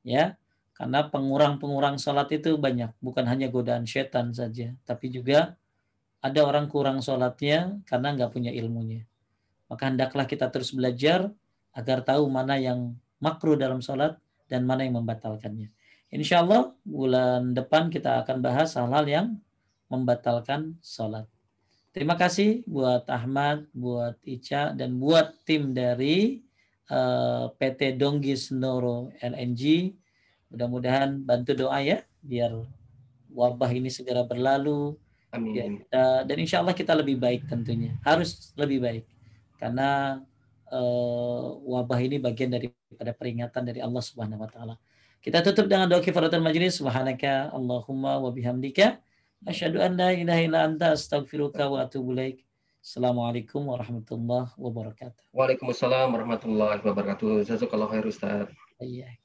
Ya, karena pengurang-pengurang sholat itu banyak, bukan hanya godaan setan saja, tapi juga ada orang kurang sholatnya karena nggak punya ilmunya. Maka hendaklah kita terus belajar agar tahu mana yang makruh dalam sholat dan mana yang membatalkannya. Insya Allah bulan depan kita akan bahas hal-hal yang membatalkan sholat. Terima kasih buat Ahmad, buat Ica, dan buat tim dari PT Donggis Neuro LNG. Mudah-mudahan bantu doa ya, biar wabah ini segera berlalu. Amin. Dan insya Allah kita lebih baik tentunya. Harus lebih baik. Karena wabah ini bagian daripada peringatan dari Allah Subhanahu wa taala. Kita tutup dengan doa kifaratul majlis. Subhanaka Allahumma wa bihamdika asyhadu an la ilaha illa anta astaghfiruka wa atubu ilaik. Assalamualaikum warahmatullahi wabarakatuh. Waalaikumsalam warahmatullahi wabarakatuh. Jazakallahu khair Ustaz. Iya.